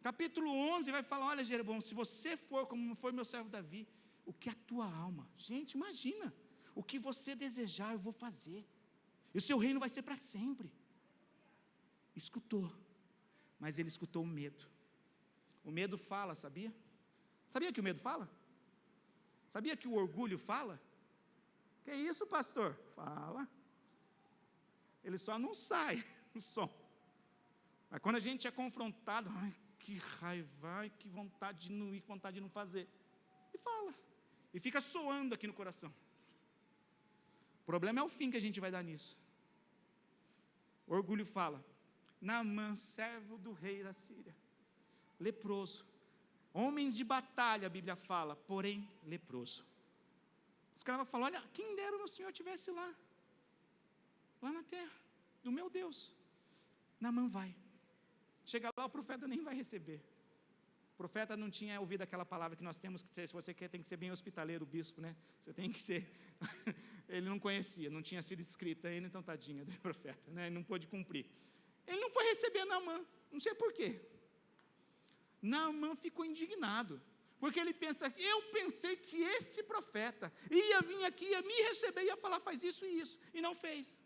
Capítulo 11 vai falar, olha Jeroboão, se você for como foi meu servo Davi, o que a tua alma, gente, imagina, o que você desejar eu vou fazer, e o seu reino vai ser para sempre. Escutou, mas ele escutou o medo. O medo fala, sabia? Sabia que o medo fala? Sabia que o orgulho fala? Que isso, pastor? Fala. Ele só não sai o som. Mas quando a gente é confrontado, ai, que raiva, ai, que vontade de não ir, que vontade de não fazer. E fala. E fica soando aqui no coração. O problema é o fim que a gente vai dar nisso. O orgulho fala. Naamã, servo do rei da Síria, leproso. Homens de batalha, a Bíblia fala, porém leproso. O escravo fala, olha, quem dera o Senhor estivesse lá na terra, do meu Deus. Naamã vai. Chega lá, o profeta nem vai receber. O profeta não tinha ouvido aquela palavra que nós temos que ter, se você quer, tem que ser bem hospitaleiro, o bispo, né? Você tem que ser. Ele não conhecia, não tinha sido escrito ainda, então tadinha do profeta, né? Ele não pôde cumprir. Ele não foi receber Naamã, não sei porquê. Naamã ficou indignado, porque ele pensa, eu pensei que esse profeta ia vir aqui, ia me receber, ia falar, faz isso e isso, e não fez.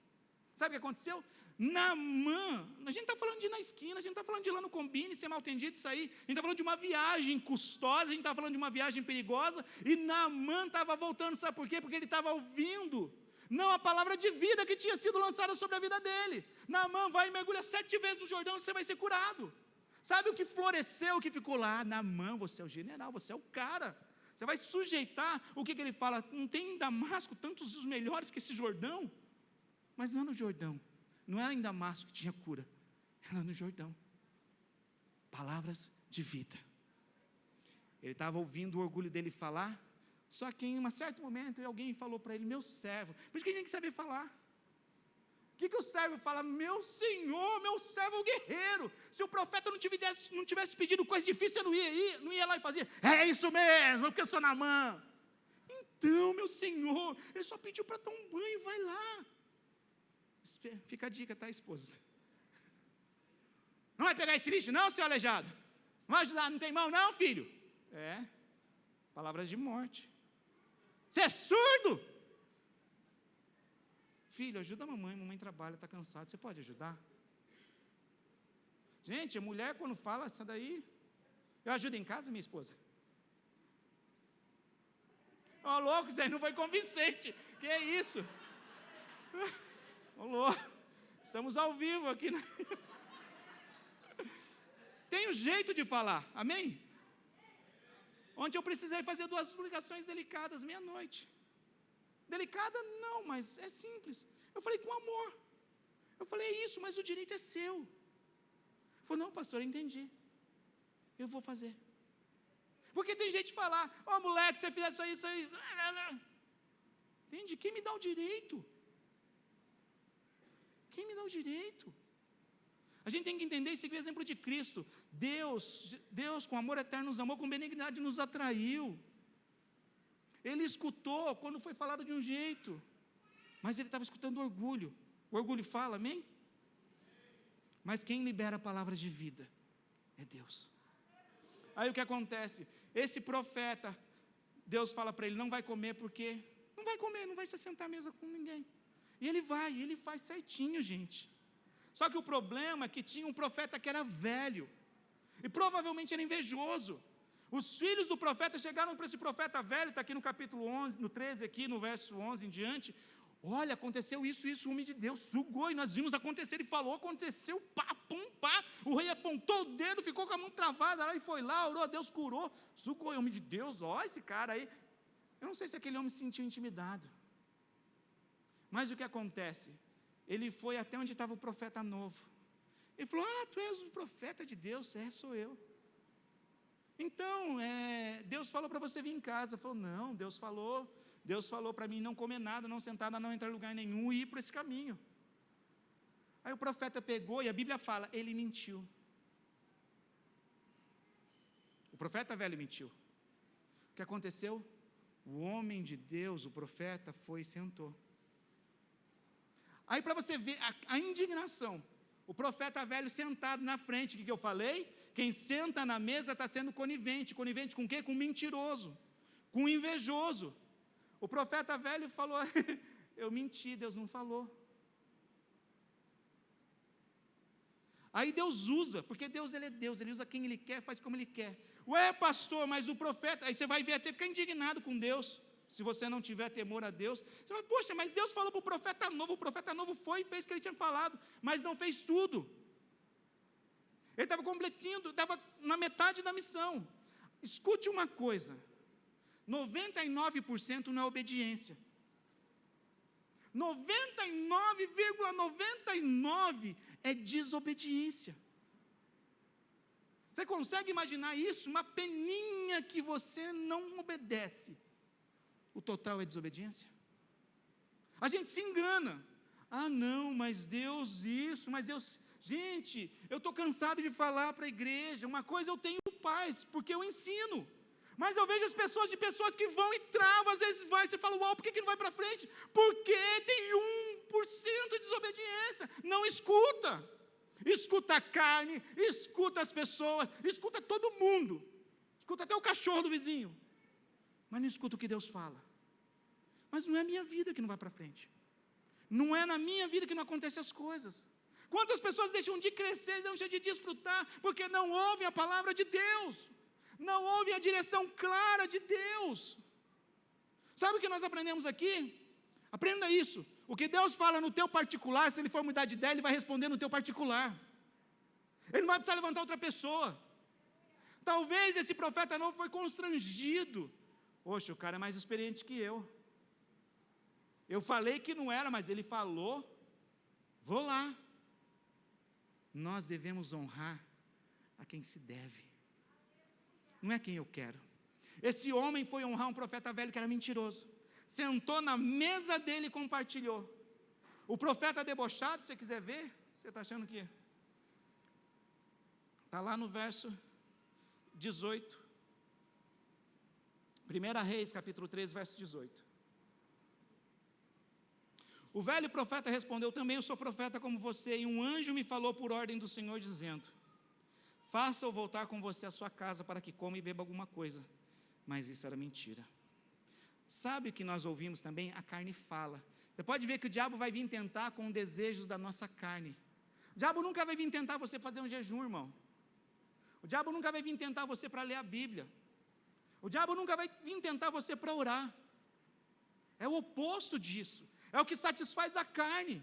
Sabe o que aconteceu? Naamã, a gente não está falando de ir na esquina, a gente não está falando de ir lá no Combine, ser mal atendido e sair, a gente está falando de uma viagem custosa, a gente está falando de uma viagem perigosa, e Naamã estava voltando, sabe por quê? Porque ele estava ouvindo, não a palavra de vida que tinha sido lançada sobre a vida dele. Naamã vai e mergulha 7 vezes no Jordão e você vai ser curado. Sabe o que floresceu, o que ficou lá? Naamã, você é o general, você é o cara. Você vai sujeitar, o que ele fala? Não tem em Damasco tantos os melhores que esse Jordão? Mas não é no Jordão, não era em Damasco que tinha cura, era no Jordão. Palavras de vida. Ele estava ouvindo o orgulho dele falar, só que em um certo momento alguém falou para ele, meu servo, por isso que a gente tem que saber falar. O que o servo fala? Meu senhor, meu servo é o guerreiro. Se o profeta não tivesse pedido coisa difícil, eu não ia lá e fazia, é isso mesmo, porque eu sou Naamã. Então, meu senhor, ele só pediu para dar um banho, vai lá. Fica a dica, tá, esposa? Não vai pegar esse lixo, não, seu aleijado? Não vai ajudar, não tem mão, não, filho? Palavras de morte. Você é surdo? Filho, ajuda a mamãe trabalha, está cansada, você pode ajudar? Gente, a mulher quando fala essa daí, eu ajudo em casa, minha esposa? Louco, isso aí não foi convincente, que é isso? Estamos ao vivo aqui. Tem um jeito de falar, amém? Ontem eu precisei fazer 2 ligações delicadas, meia-noite. Delicada não, mas é simples. Eu falei com amor. Eu falei, é isso, mas o direito é seu. Ele falou, não, pastor, eu entendi. Eu vou fazer. Porque tem gente que falar, ó, moleque, você fez isso aí. Entende? Quem me dá o direito? Quem me dá o direito? A gente tem que entender e seguir o exemplo de Cristo. Deus com amor eterno nos amou, com benignidade nos atraiu. Ele escutou quando foi falado de um jeito, mas ele estava escutando orgulho. O orgulho fala, amém? Mas quem libera palavras de vida é Deus. Aí o que acontece? Esse profeta, Deus fala para ele, não vai comer porque... Não vai comer, não vai se sentar à mesa com ninguém. E ele faz certinho, gente. Só que o problema é que tinha um profeta que era velho, e provavelmente era invejoso. Os filhos do profeta chegaram para esse profeta velho, está aqui no capítulo 11, no 13 aqui, no verso 11 em diante. Olha, aconteceu isso, o homem de Deus sugou, e nós vimos acontecer, ele falou, aconteceu, pá, pum, pá. O rei apontou o dedo, ficou com a mão travada lá, e foi lá, orou, Deus curou, sugou, o homem de Deus, ó, esse cara aí. Eu não sei se aquele homem se sentiu intimidado. Mas o que acontece? Ele foi até onde estava o profeta novo. Ele falou, tu és o profeta de Deus? Sou eu. Então, Deus falou para você vir em casa. Ele falou, não, Deus falou para mim não comer nada, não sentar, não entrar em lugar nenhum e ir por esse caminho. Aí o profeta pegou, e a Bíblia fala, ele mentiu. O profeta velho mentiu. O que aconteceu? O homem de Deus, o profeta, foi e sentou. Aí para você ver a indignação, o profeta velho sentado na frente, o que eu falei? Quem senta na mesa está sendo conivente. Conivente com o quê? Com mentiroso, com invejoso. O profeta velho falou, eu menti, Deus não falou. Aí Deus usa, porque Deus, ele é Deus, ele usa quem ele quer, faz como ele quer. Ué, pastor, mas o profeta, aí você vai ver até ficar indignado com Deus, se você não tiver temor a Deus. Você vai, poxa, mas Deus falou para o profeta novo foi e fez o que ele tinha falado, mas não fez tudo. Ele estava completando, estava na metade da missão. Escute uma coisa, 99% não é obediência. 99,99 é desobediência. Você consegue imaginar isso? Uma peninha que você não obedece. O total é desobediência? A gente se engana. Não, mas Deus isso, mas Deus... Gente, eu estou cansado de falar para a igreja. Uma coisa eu tenho paz, porque eu ensino. Mas eu vejo as pessoas que vão e travam, às vezes vai, você fala, uau, por que não vai para frente? Porque tem 1% de desobediência. Não escuta. Escuta a carne, escuta as pessoas, escuta todo mundo. Escuta até o cachorro do vizinho. Mas não escuta o que Deus fala. Mas não é a minha vida que não vai para frente. Não é na minha vida que não acontecem as coisas. Quantas pessoas deixam de crescer, deixam de desfrutar, porque não ouvem a palavra de Deus. Não ouvem a direção clara de Deus. Sabe o que nós aprendemos aqui? Aprenda isso. O que Deus fala no teu particular, se Ele for mudar de ideia, Ele vai responder no teu particular. Ele não vai precisar levantar outra pessoa. Talvez esse profeta novo foi constrangido. Poxa, o cara é mais experiente que eu. Eu falei que não era, mas ele falou. Vou lá. Nós devemos honrar a quem se deve. Não é quem eu quero. Esse homem foi honrar um profeta velho que era mentiroso. Sentou na mesa dele e compartilhou. O profeta debochado, se você quiser ver, você está achando que... Está lá no verso 18. 1 Reis, capítulo 3, verso 18. O velho profeta respondeu, também eu sou profeta como você, e um anjo me falou por ordem do Senhor, dizendo, faça-o voltar com você à sua casa, para que coma e beba alguma coisa. Mas isso era mentira. Sabe o que nós ouvimos também? A carne fala. Você pode ver que o diabo vai vir tentar com desejos da nossa carne. O diabo nunca vai vir tentar você fazer um jejum, irmão. O diabo nunca vai vir tentar você para ler a Bíblia. O diabo nunca vai vir tentar você para orar. É o oposto disso. É o que satisfaz a carne.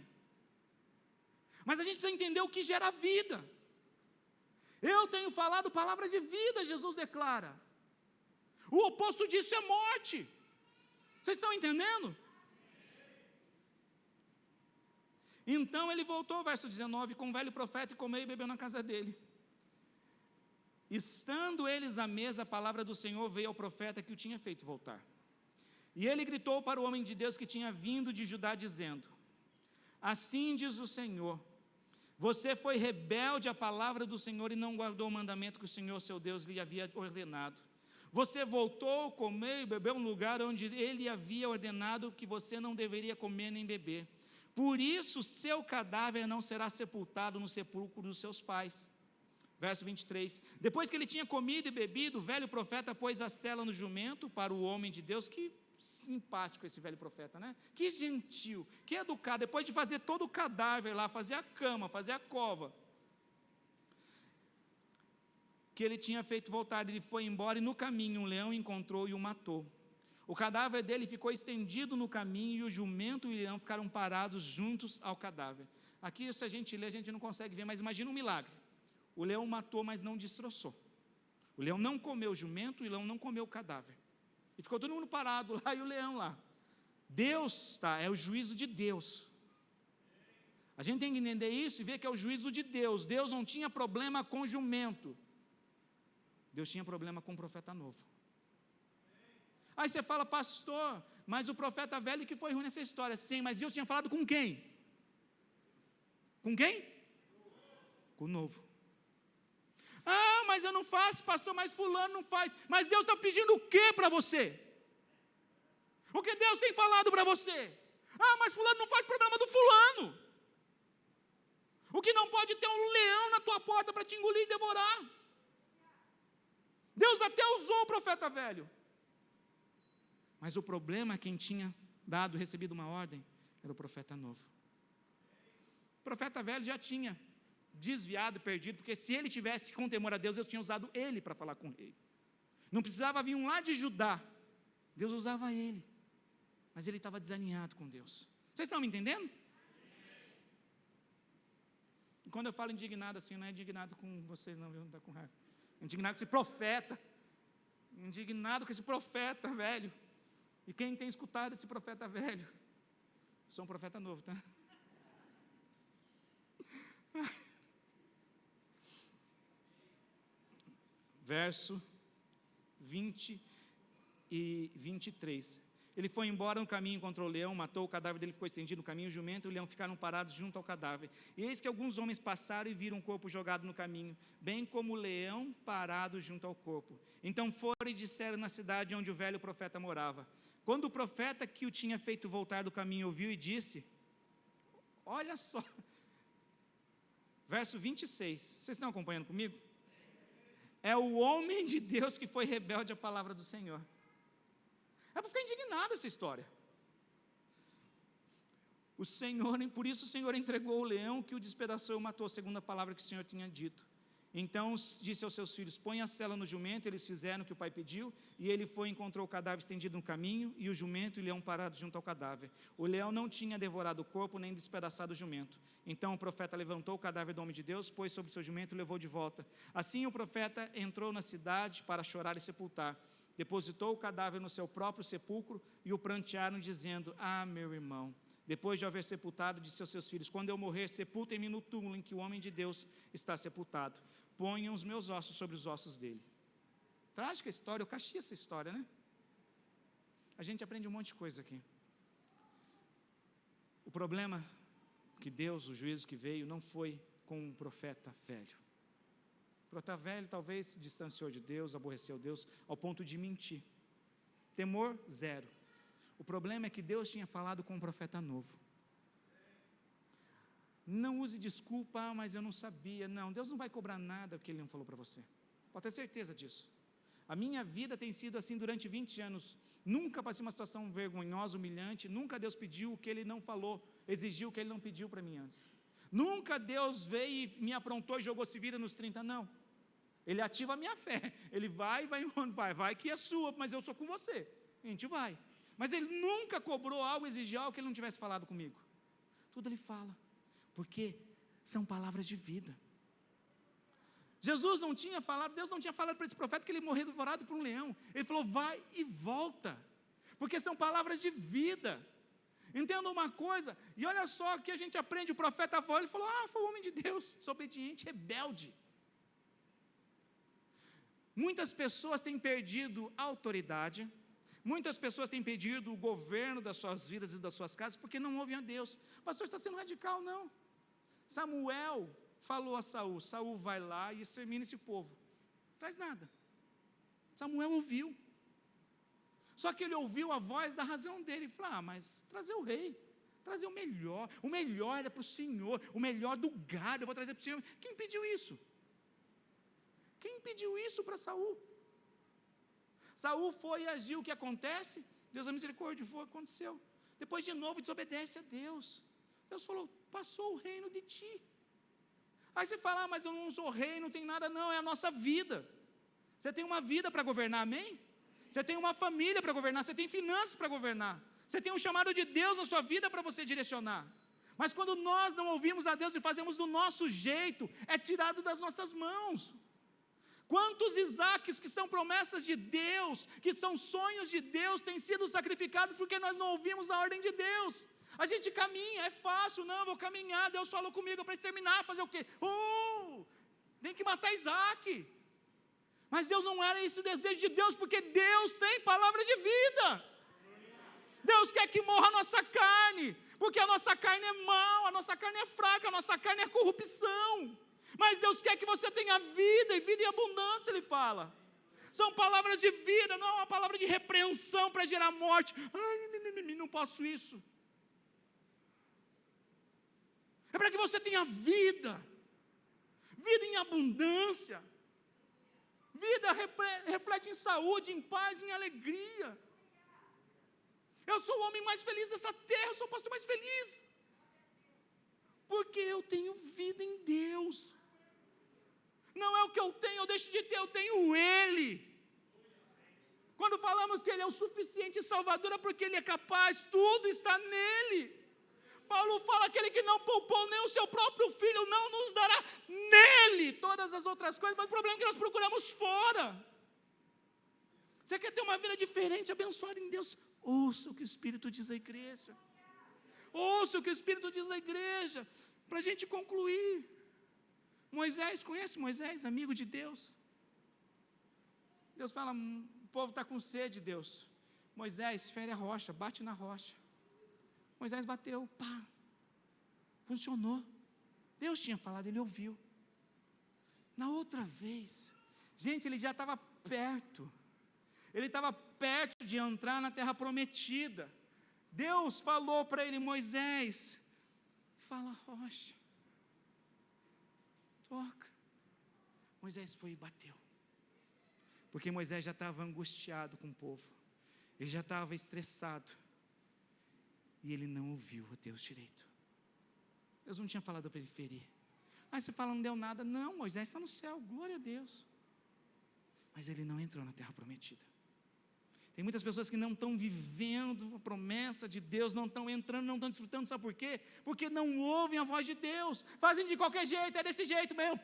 Mas a gente precisa entender o que gera vida. Eu tenho falado palavras de vida, Jesus declara. O oposto disso é morte. Vocês estão entendendo? Então ele voltou, verso 19, com o velho profeta, e comeu e bebeu na casa dele. Estando eles à mesa, a palavra do Senhor veio ao profeta que o tinha feito voltar. E ele gritou para o homem de Deus que tinha vindo de Judá, dizendo: assim diz o Senhor, você foi rebelde à palavra do Senhor e não guardou o mandamento que o Senhor seu Deus lhe havia ordenado. Você voltou, comeu e bebeu um lugar onde ele havia ordenado que você não deveria comer nem beber. Por isso seu cadáver não será sepultado no sepulcro dos seus pais. Verso 23, depois que ele tinha comido e bebido, o velho profeta pôs a sela no jumento para o homem de Deus. Que simpático esse velho profeta, né? Que gentil, que educado, depois de fazer todo o cadáver lá, fazer a cama, fazer a cova, que ele tinha feito voltar, ele foi embora, e no caminho um leão encontrou e o matou. O cadáver dele ficou estendido no caminho, e o jumento e o leão ficaram parados juntos ao cadáver. Aqui, se a gente lê, a gente não consegue ver, mas imagina um milagre. O leão matou, mas não destroçou. O leão não comeu o jumento, e o leão não comeu o cadáver. E ficou todo mundo parado lá, e o leão lá. Deus, é o juízo de Deus. A gente tem que entender isso e ver que é o juízo de Deus. Deus não tinha problema com jumento. Deus tinha problema com o profeta novo. Aí você fala, pastor, mas o profeta velho que foi ruim nessa história. Sim, mas Deus tinha falado com quem? Com quem? Com o novo. Ah, mas eu não faço, pastor, mas fulano não faz. Mas Deus está pedindo o que para você? O que Deus tem falado para você? Ah, mas fulano não faz problema do fulano. O que não pode ter um leão na tua porta para te engolir e devorar. Deus até usou o profeta velho. Mas o problema, quem tinha recebido uma ordem, era o profeta novo. O profeta velho já tinha desviado, perdido, porque se ele tivesse com temor a Deus, Deus tinha usado ele para falar com o rei. Não precisava vir um lá de Judá. Deus usava ele. Mas ele estava desalinhado com Deus. Vocês estão me entendendo? E quando eu falo indignado assim, não é indignado com vocês não, viu? Não está com raiva. Indignado com esse profeta. Indignado com esse profeta velho. E quem tem escutado esse profeta velho? Sou um profeta novo, tá? Verso 20 e 23. Ele foi embora no caminho, encontrou o leão, matou, o cadáver dele ficou estendido no caminho, o jumento e o leão ficaram parados junto ao cadáver. E eis que alguns homens passaram e viram um corpo jogado no caminho, bem como o leão parado junto ao corpo. Então foram e disseram na cidade onde o velho profeta morava. Quando o profeta que o tinha feito voltar do caminho ouviu e disse, olha só, verso 26, vocês estão acompanhando comigo? É o homem de Deus que foi rebelde à palavra do Senhor. É para ficar indignado essa história. Por isso o Senhor entregou o leão que o despedaçou e o matou, segundo a palavra que o Senhor tinha dito. Então disse aos seus filhos, põe a sela no jumento. Eles fizeram o que o pai pediu, e ele foi e encontrou o cadáver estendido no caminho, e o jumento e o leão parados junto ao cadáver. O leão não tinha devorado o corpo, nem despedaçado o jumento. Então o profeta levantou o cadáver do homem de Deus, pôs sobre seu jumento e levou de volta. Assim o profeta entrou na cidade para chorar e sepultar. Depositou o cadáver no seu próprio sepulcro, e o prantearam, dizendo, ah, meu irmão, depois de haver sepultado, disse aos seus filhos, quando eu morrer, sepultem-me no túmulo em que o homem de Deus está sepultado. Ponham os meus ossos sobre os ossos dele. Trágica história, eu cachei essa história, né? A gente aprende um monte de coisa aqui. O problema que Deus, o juízo que veio, não foi com um profeta velho. O profeta velho talvez se distanciou de Deus, aborreceu Deus, ao ponto de mentir. Temor, zero. O problema é que Deus tinha falado com um profeta novo. Não use desculpa, mas eu não sabia. Não, Deus não vai cobrar nada porque Ele não falou para você. Pode ter certeza disso. A minha vida tem sido assim durante 20 anos. Nunca passei uma situação vergonhosa, humilhante. Nunca Deus pediu o que Ele não falou, exigiu o que Ele não pediu para mim antes. Nunca Deus veio e me aprontou e jogou se vira nos 30, não. Ele ativa a minha fé. Ele vai que é sua, mas eu sou com você. A gente vai. Mas Ele nunca cobrou algo, exigiu algo que Ele não tivesse falado comigo. Tudo Ele fala. Porque são palavras de vida. Jesus não tinha falado, Deus não tinha falado para esse profeta que ele ia morrer devorado por um leão. Ele falou, vai e volta, porque são palavras de vida. Entenda uma coisa, e olha só que a gente aprende, o profeta foi, ele falou, foi um homem de Deus, desobediente, rebelde. Muitas pessoas têm perdido a autoridade, muitas pessoas têm perdido o governo das suas vidas e das suas casas, porque não ouvem a Deus. Pastor, está sendo radical, não. Samuel falou a Saul, Saul vai lá e extermina esse povo, não traz nada. Samuel ouviu, só que ele ouviu a voz da razão dele, falou, mas trazer o rei, trazer o melhor era para o Senhor, o melhor do gado, eu vou trazer para o Senhor. Quem pediu isso? Quem pediu isso para Saul? Saul foi e agiu, o que acontece? Deus é misericórdia, aconteceu. Depois de novo desobedece a Deus. Deus falou, passou o reino de ti. Aí você fala, mas eu não sou rei, não tenho nada, não, é a nossa vida. Você tem uma vida para governar, amém? Você tem uma família para governar, você tem finanças para governar, você tem um chamado de Deus na sua vida para você direcionar. Mas quando nós não ouvimos a Deus e fazemos do nosso jeito, é tirado das nossas mãos. Quantos Isaques que são promessas de Deus, que são sonhos de Deus, têm sido sacrificados porque nós não ouvimos a ordem de Deus? A gente caminha, é fácil, não, vou caminhar, Deus falou comigo para exterminar, fazer o quê? Tem que matar Isaque. Mas Deus não era esse o desejo de Deus, porque Deus tem palavra de vida. Deus quer que morra a nossa carne, porque a nossa carne é mal, a nossa carne é fraca, a nossa carne é corrupção. Mas Deus quer que você tenha vida, e vida em abundância, Ele fala. São palavras de vida, não é uma palavra de repreensão para gerar morte. Não posso isso. É para que você tenha vida, vida em abundância. Vida reflete em saúde, em paz, em alegria. Eu sou o homem mais feliz dessa terra, eu sou o pastor mais feliz. Porque eu tenho vida em Deus. Não é o que eu tenho, eu deixo de ter, eu tenho Ele. Quando falamos que Ele é o suficiente Salvador, é porque Ele é capaz, tudo está nele. Paulo fala, aquele que não poupou nem o seu próprio filho, não nos dará nele todas as outras coisas, mas o problema é que nós procuramos fora. Você quer ter uma vida diferente, abençoada em Deus? Ouça o que o Espírito diz à igreja. Ouça o que o Espírito diz à igreja, para a gente concluir. Moisés, conhece Moisés, amigo de Deus? Deus fala, o povo está com sede, Deus. Moisés, fere a rocha, bate na rocha. Moisés bateu, funcionou. Deus tinha falado, ele ouviu. Na outra vez, gente, ele já estava perto. Ele estava perto de entrar na terra prometida. Deus falou para ele, Moisés, fala rocha, toca. Moisés foi e bateu. Porque Moisés já estava angustiado com o povo. Ele já estava estressado. E ele não ouviu a Deus direito. Deus não tinha falado para ele ferir. Você fala, não deu nada. Não, Moisés está no céu, glória a Deus. Mas ele não entrou na terra prometida. Tem muitas pessoas que não estão vivendo a promessa de Deus, não estão entrando, não estão desfrutando, sabe por quê? Porque não ouvem a voz de Deus, fazem de qualquer jeito, é desse jeito mesmo,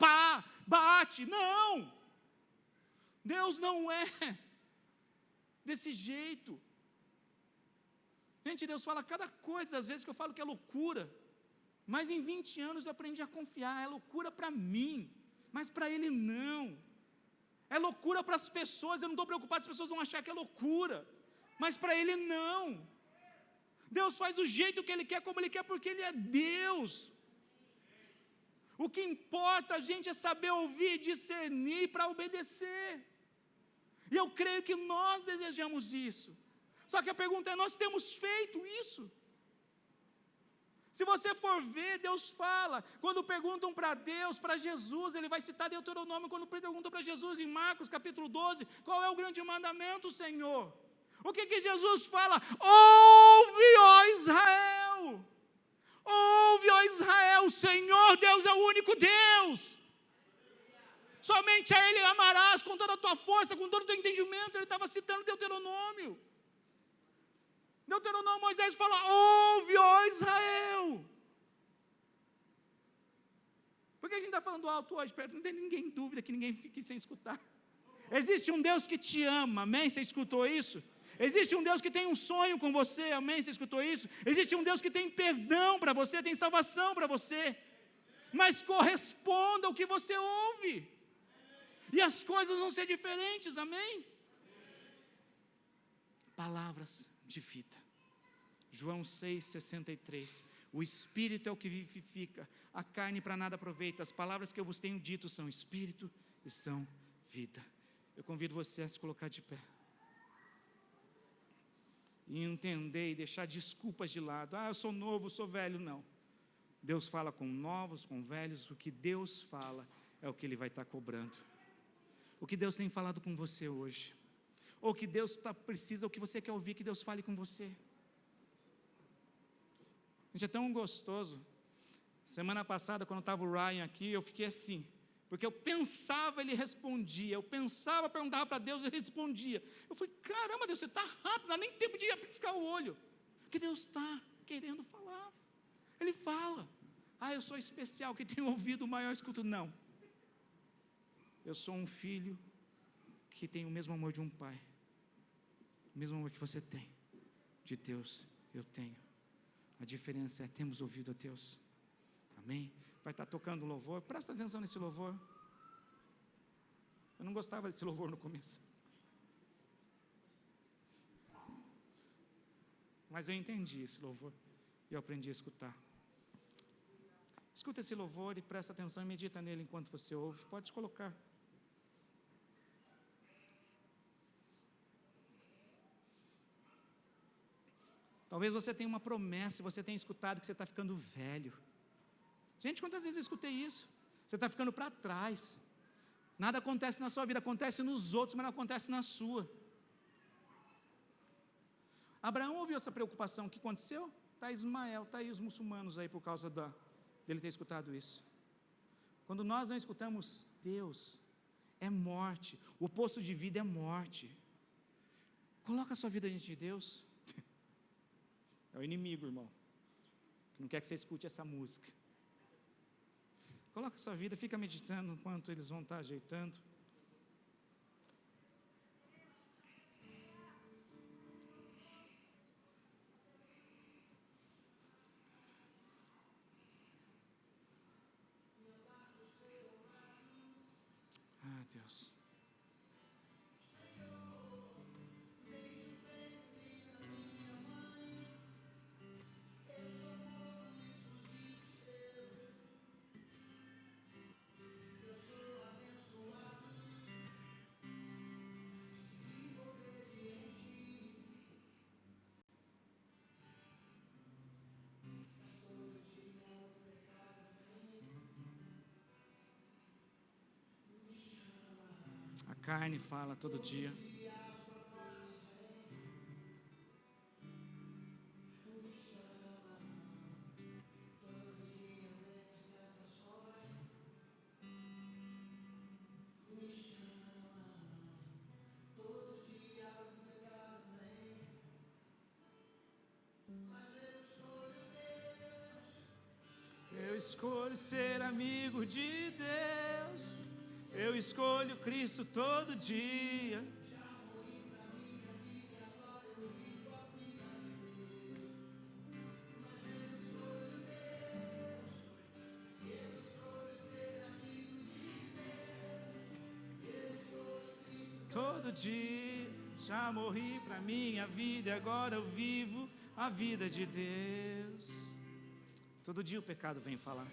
bate, não. Deus não é desse jeito. Gente, Deus fala cada coisa, às vezes que eu falo que é loucura, mas em 20 anos eu aprendi a confiar, é loucura para mim, mas para Ele não. É loucura para as pessoas, eu não estou preocupado se as pessoas vão achar que é loucura, mas para Ele não. Deus faz do jeito que Ele quer, como Ele quer, porque Ele é Deus. O que importa a gente é saber ouvir e discernir para obedecer. E eu creio que nós desejamos isso. Só que a pergunta é, nós temos feito isso? Se você for ver, Deus fala, quando perguntam para Deus, para Jesus, Ele vai citar Deuteronômio, quando perguntam para Jesus em Marcos capítulo 12, qual é o grande mandamento, Senhor? O que Jesus fala? Ouve, ó Israel! Ouve, ó Israel, o Senhor Deus é o único Deus! Somente a Ele amarás com toda a tua força, com todo o teu entendimento. Ele estava citando Deuteronômio. Deuteronômio, Moisés fala, ouve, ó Israel. que a gente está falando alto hoje? Perto, não tem ninguém em dúvida, que ninguém fique sem escutar. Existe um Deus que te ama, amém? Você escutou isso? Existe um Deus que tem um sonho com você, amém? Você escutou isso? Existe um Deus que tem perdão para você, tem salvação para você. Mas corresponda ao que você ouve. E as coisas vão ser diferentes, amém? Palavras de vida. João 6,63. O Espírito é o que vivifica, a carne para nada aproveita. As palavras que eu vos tenho dito são Espírito e são vida. Eu convido você a se colocar de pé. E entender e deixar desculpas de lado. Eu sou novo, sou velho. Não. Deus fala com novos, com velhos. O que Deus fala é o que Ele vai estar cobrando. O que Deus tem falado com você hoje. Ou o que Deus precisa, o que você quer ouvir que Deus fale com você. Gente, é tão gostoso. Semana passada, quando estava o Ryan aqui, eu fiquei assim. Porque eu pensava, ele respondia. Eu pensava, perguntava para Deus, ele respondia. Eu falei, caramba, Deus, você está rápido, não dá nem tempo de piscar o olho. Porque Deus está querendo falar. Ele fala. Eu sou especial, que tenho ouvido maior escuto. Não. Eu sou um filho que tem o mesmo amor de um pai. O mesmo amor que você tem. De Deus, eu tenho. A diferença é, temos ouvido a Deus. Amém? Vai estar tocando louvor. Presta atenção nesse louvor. Eu não gostava desse louvor no começo. Mas eu entendi esse louvor. E eu aprendi a escutar. Escuta esse louvor e presta atenção e medita nele enquanto você ouve. Pode colocar. Talvez você tenha uma promessa e você tenha escutado que você está ficando velho. Gente, quantas vezes eu escutei isso? Você está ficando para trás. Nada acontece na sua vida, acontece nos outros, mas não acontece na sua. Abraão ouviu essa preocupação. O que aconteceu? Está Ismael, está aí os muçulmanos aí por causa dele ter escutado isso. Quando nós não escutamos Deus, é morte. O oposto de vida é morte. Coloca a sua vida diante de Deus. É o inimigo, irmão, que não quer que você escute essa música. Coloca a sua vida, fica meditando enquanto eles vão estar ajeitando. Deus. A carne fala todo dia. Eu escolho ser amigo de Deus. Eu escolho Cristo todo dia. Todo dia já morri para minha vida e agora eu vivo a vida de Deus. Todo dia o pecado vem falar.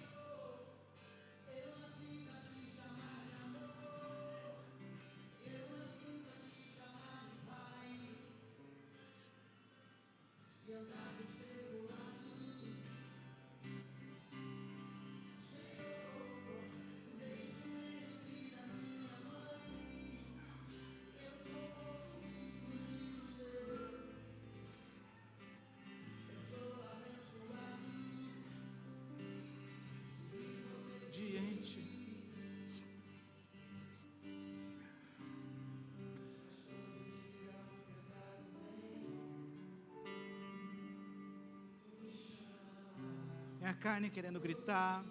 É a carne querendo gritar,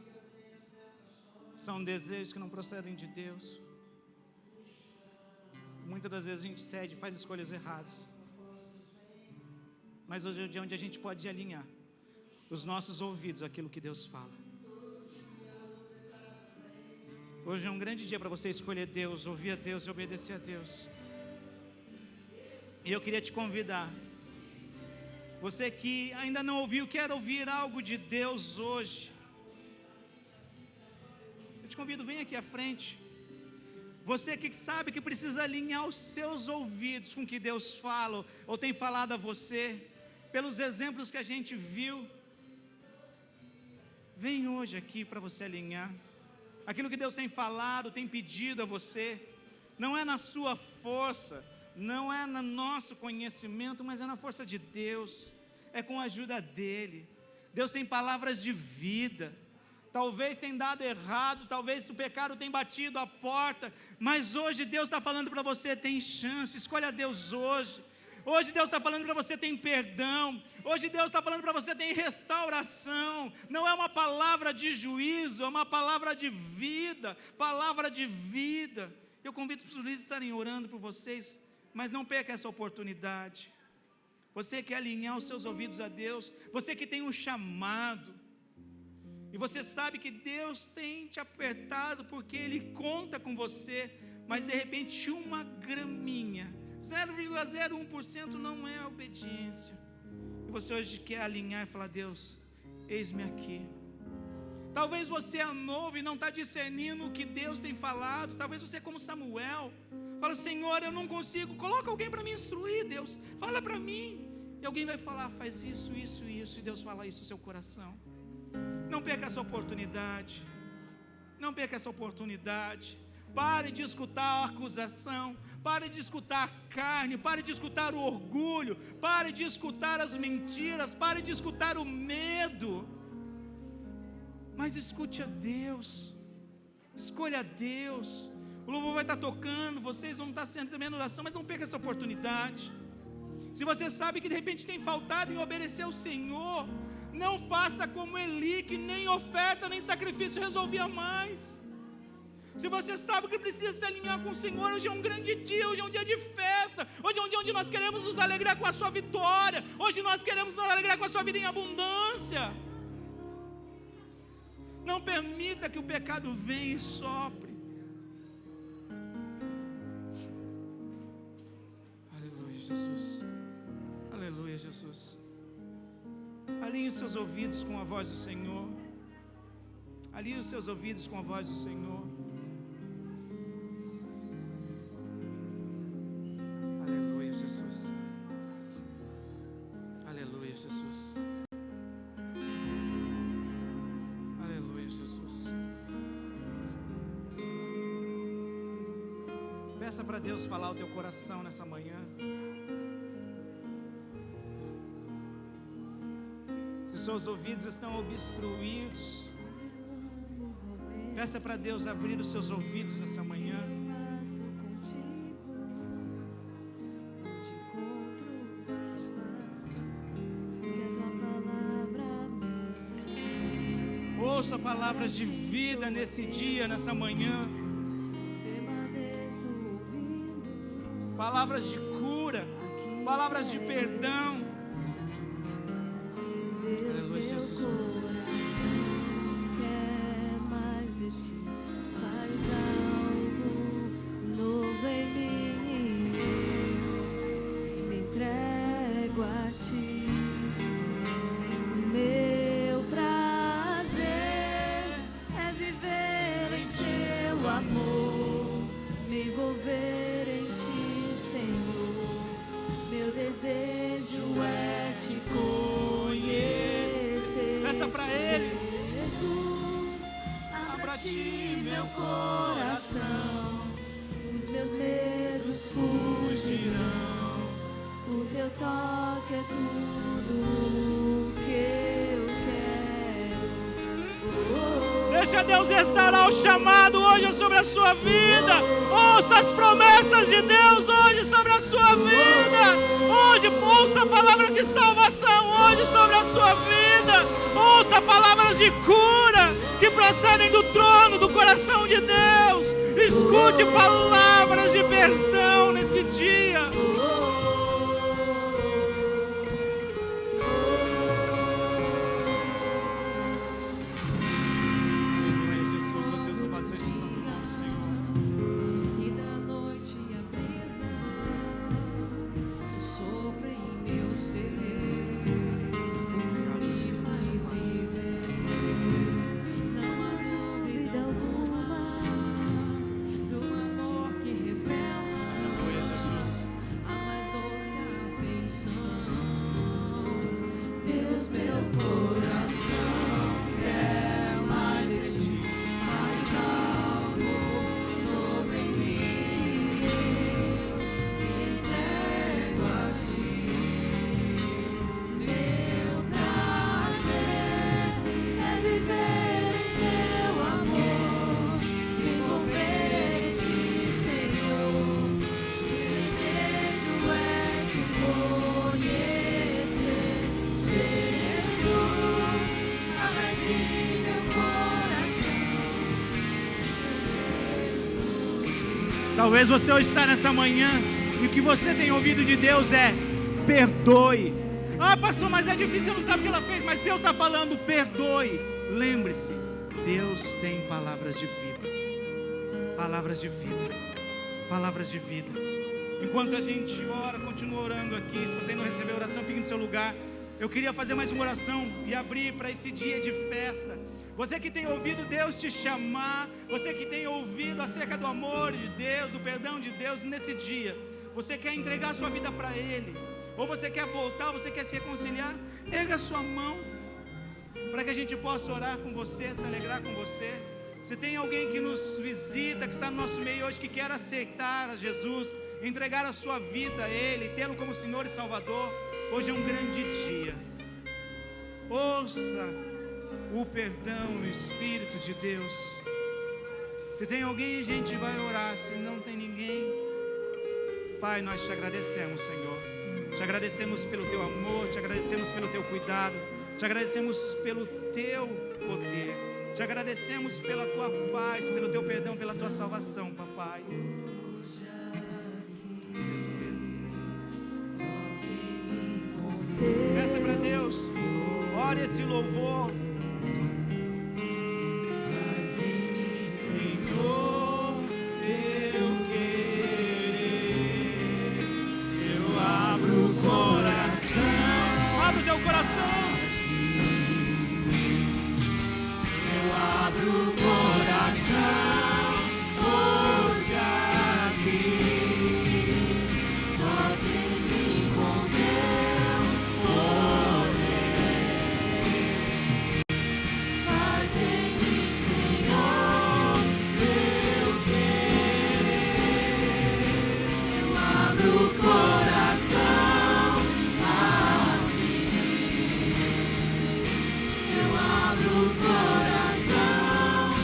São desejos que não procedem de Deus. Muitas das vezes a gente cede e faz escolhas erradas. Mas hoje é o dia onde a gente pode alinhar os nossos ouvidos àquilo que Deus fala. Hoje é um grande dia para você escolher Deus, ouvir a Deus e obedecer a Deus. E eu queria te convidar, você que ainda não ouviu, quer ouvir algo de Deus hoje, eu te convido, vem aqui à frente. Você que sabe que precisa alinhar os seus ouvidos com o que Deus fala, ou tem falado a você, pelos exemplos que a gente viu, vem hoje aqui para você alinhar. Aquilo que Deus tem falado, tem pedido a você, não é na sua força, não é no nosso conhecimento, mas é na força de Deus, é com a ajuda dEle. Deus tem palavras de vida. Talvez tenha dado errado, talvez o pecado tenha batido a porta, mas hoje Deus está falando para você, tem chance, escolha Deus hoje. Hoje Deus está falando para você, tem perdão. Hoje Deus está falando para você, tem restauração. Não é uma palavra de juízo, é uma palavra de vida. Palavra de vida. Eu convido os líderes a estarem orando por vocês, mas não perca essa oportunidade. Você quer alinhar os seus ouvidos a Deus, você que tem um chamado, e você sabe que Deus tem te apertado, porque Ele conta com você, mas de repente uma graminha, 0,01% não é obediência, e você hoje quer alinhar e falar: Deus, eis-me aqui. Talvez você é novo e não está discernindo o que Deus tem falado. Talvez você, como Samuel, fala: Senhor, eu não consigo, coloca alguém para me instruir. Deus, fala para mim. E alguém vai falar: faz isso, isso, isso. E Deus fala isso no seu coração. Não perca essa oportunidade. Não perca essa oportunidade. Pare de escutar a acusação. Pare de escutar a carne. Pare de escutar o orgulho. Pare de escutar as mentiras. Pare de escutar o medo. Mas escute a Deus. Escolha a Deus. O louvor vai estar tocando. Vocês vão estar sendo também na oração. Mas não perca essa oportunidade. Se você sabe que de repente tem faltado em obedecer ao Senhor, não faça como Eli, que nem oferta nem sacrifício resolvia mais. Se você sabe que precisa se alinhar com o Senhor, hoje é um grande dia, hoje é um dia de festa, hoje é um dia onde nós queremos nos alegrar com a sua vitória, hoje nós queremos nos alegrar com a sua vida em abundância. Não permita que o pecado venha e sopre. Aleluia, Jesus. Aleluia, Jesus. Alinhe os seus ouvidos com a voz do Senhor. Alinhe os seus ouvidos com a voz do Senhor. Aleluia, Jesus. Aleluia, Jesus. Aleluia, Jesus. Peça para Deus falar o teu coração nessa manhã. Seus ouvidos estão obstruídos, peça para Deus abrir os seus ouvidos nessa manhã. Ouça palavras de vida nesse dia, nessa manhã, palavras de cura, palavras de perdão. Aleluia, Jesus. Quer mais de ti, faz algo novo em mim. Me entrego a ti. Meu prazer é viver em teu amor, me envolver em ti, Senhor. Meu desejo é te conhecer. Peça para Ele. Jesus, abra a ti meu coração, os meus medos fugirão. O teu toque é tudo que eu quero. Deixa Deus restaurar o chamado hoje sobre a sua vida. Ouça as promessas de Deus hoje sobre a sua vida. Hoje ouça palavras de salvação hoje sobre a sua vida. Ouça palavras de cura que procedem do trono, do coração coração de Deus. Escute palavras de perdão nesse dia. Aleluia, Jesus, ó Deus, louvado seja o santo nome, Senhor. E da noite a brisa sopra em meu ser, me faz viver. Não há dúvida alguma do amor que revela Aleluia, Jesus. a mais doce afeição. Deus, meu coração quer mais de ti, mais algo novo em mim. Entrego a ti, meu prazer é viver em teu amor, me envolver em ti, Senhor. Meu desejo é te conhecer, Jesus. Abre de meu coração, Talvez você hoje está nessa manhã e o que você tem ouvido de Deus é: perdoe. Ah, pastor, mas é difícil, você não sabe o que ela fez. Mas Deus está falando: perdoe. Lembre-se, Deus tem palavras de vida. Palavras de vida. Palavras de vida. Enquanto a gente ora, continua orando aqui. Se você não recebeu oração, fique no seu lugar. Eu queria fazer mais uma oração e abrir para esse dia de festa. Você que tem ouvido Deus te chamar, você que tem ouvido acerca do amor de Deus, do perdão de Deus, nesse dia, você quer entregar sua vida para Ele, ou você quer voltar, você quer se reconciliar, erga a sua mão, para que a gente possa orar com você, se alegrar com você. Se tem alguém que nos visita, que está no nosso meio hoje, que quer aceitar a Jesus, entregar a sua vida a Ele, tê-lo como Senhor e Salvador, hoje é um grande dia. Ouça o perdão no Espírito de Deus. Se tem alguém, a gente vai orar. Se não tem ninguém, Pai, nós te agradecemos, Senhor. Te agradecemos pelo teu amor, te agradecemos pelo teu cuidado, te agradecemos pelo teu poder, te agradecemos pela tua paz, pelo teu perdão, pela tua salvação, papai. Peça para Deus, ore esse louvor. Senhor, teu querer, eu abro o coração. Abre o teu coração. Eu abro o coração hoje aqui. Toque-me com teu poder. Faz em mim, Senhor, teu querer. Eu abro o coração a ti. Eu abro o coração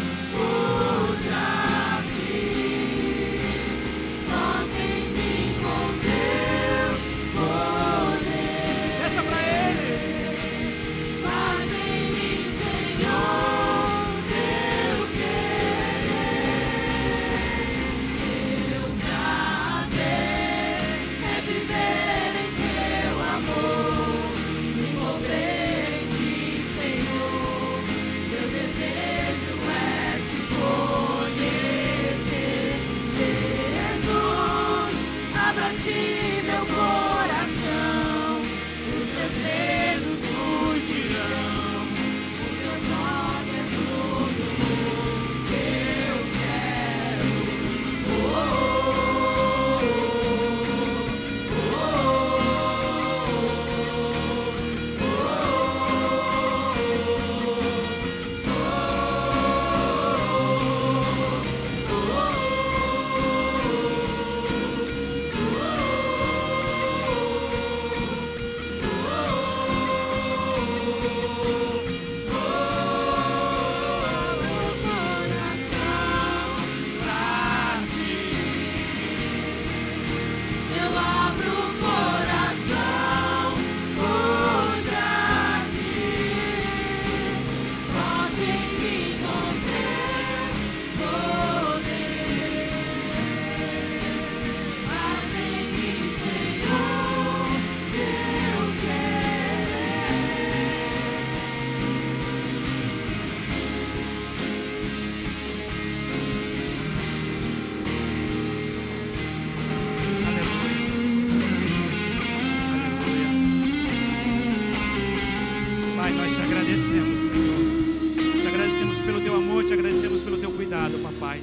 nós te agradecemos, Senhor. Te agradecemos pelo teu amor, te agradecemos pelo teu cuidado, papai.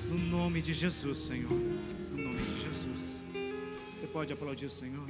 No nome de Jesus, Senhor. No nome de Jesus. Você pode aplaudir o Senhor?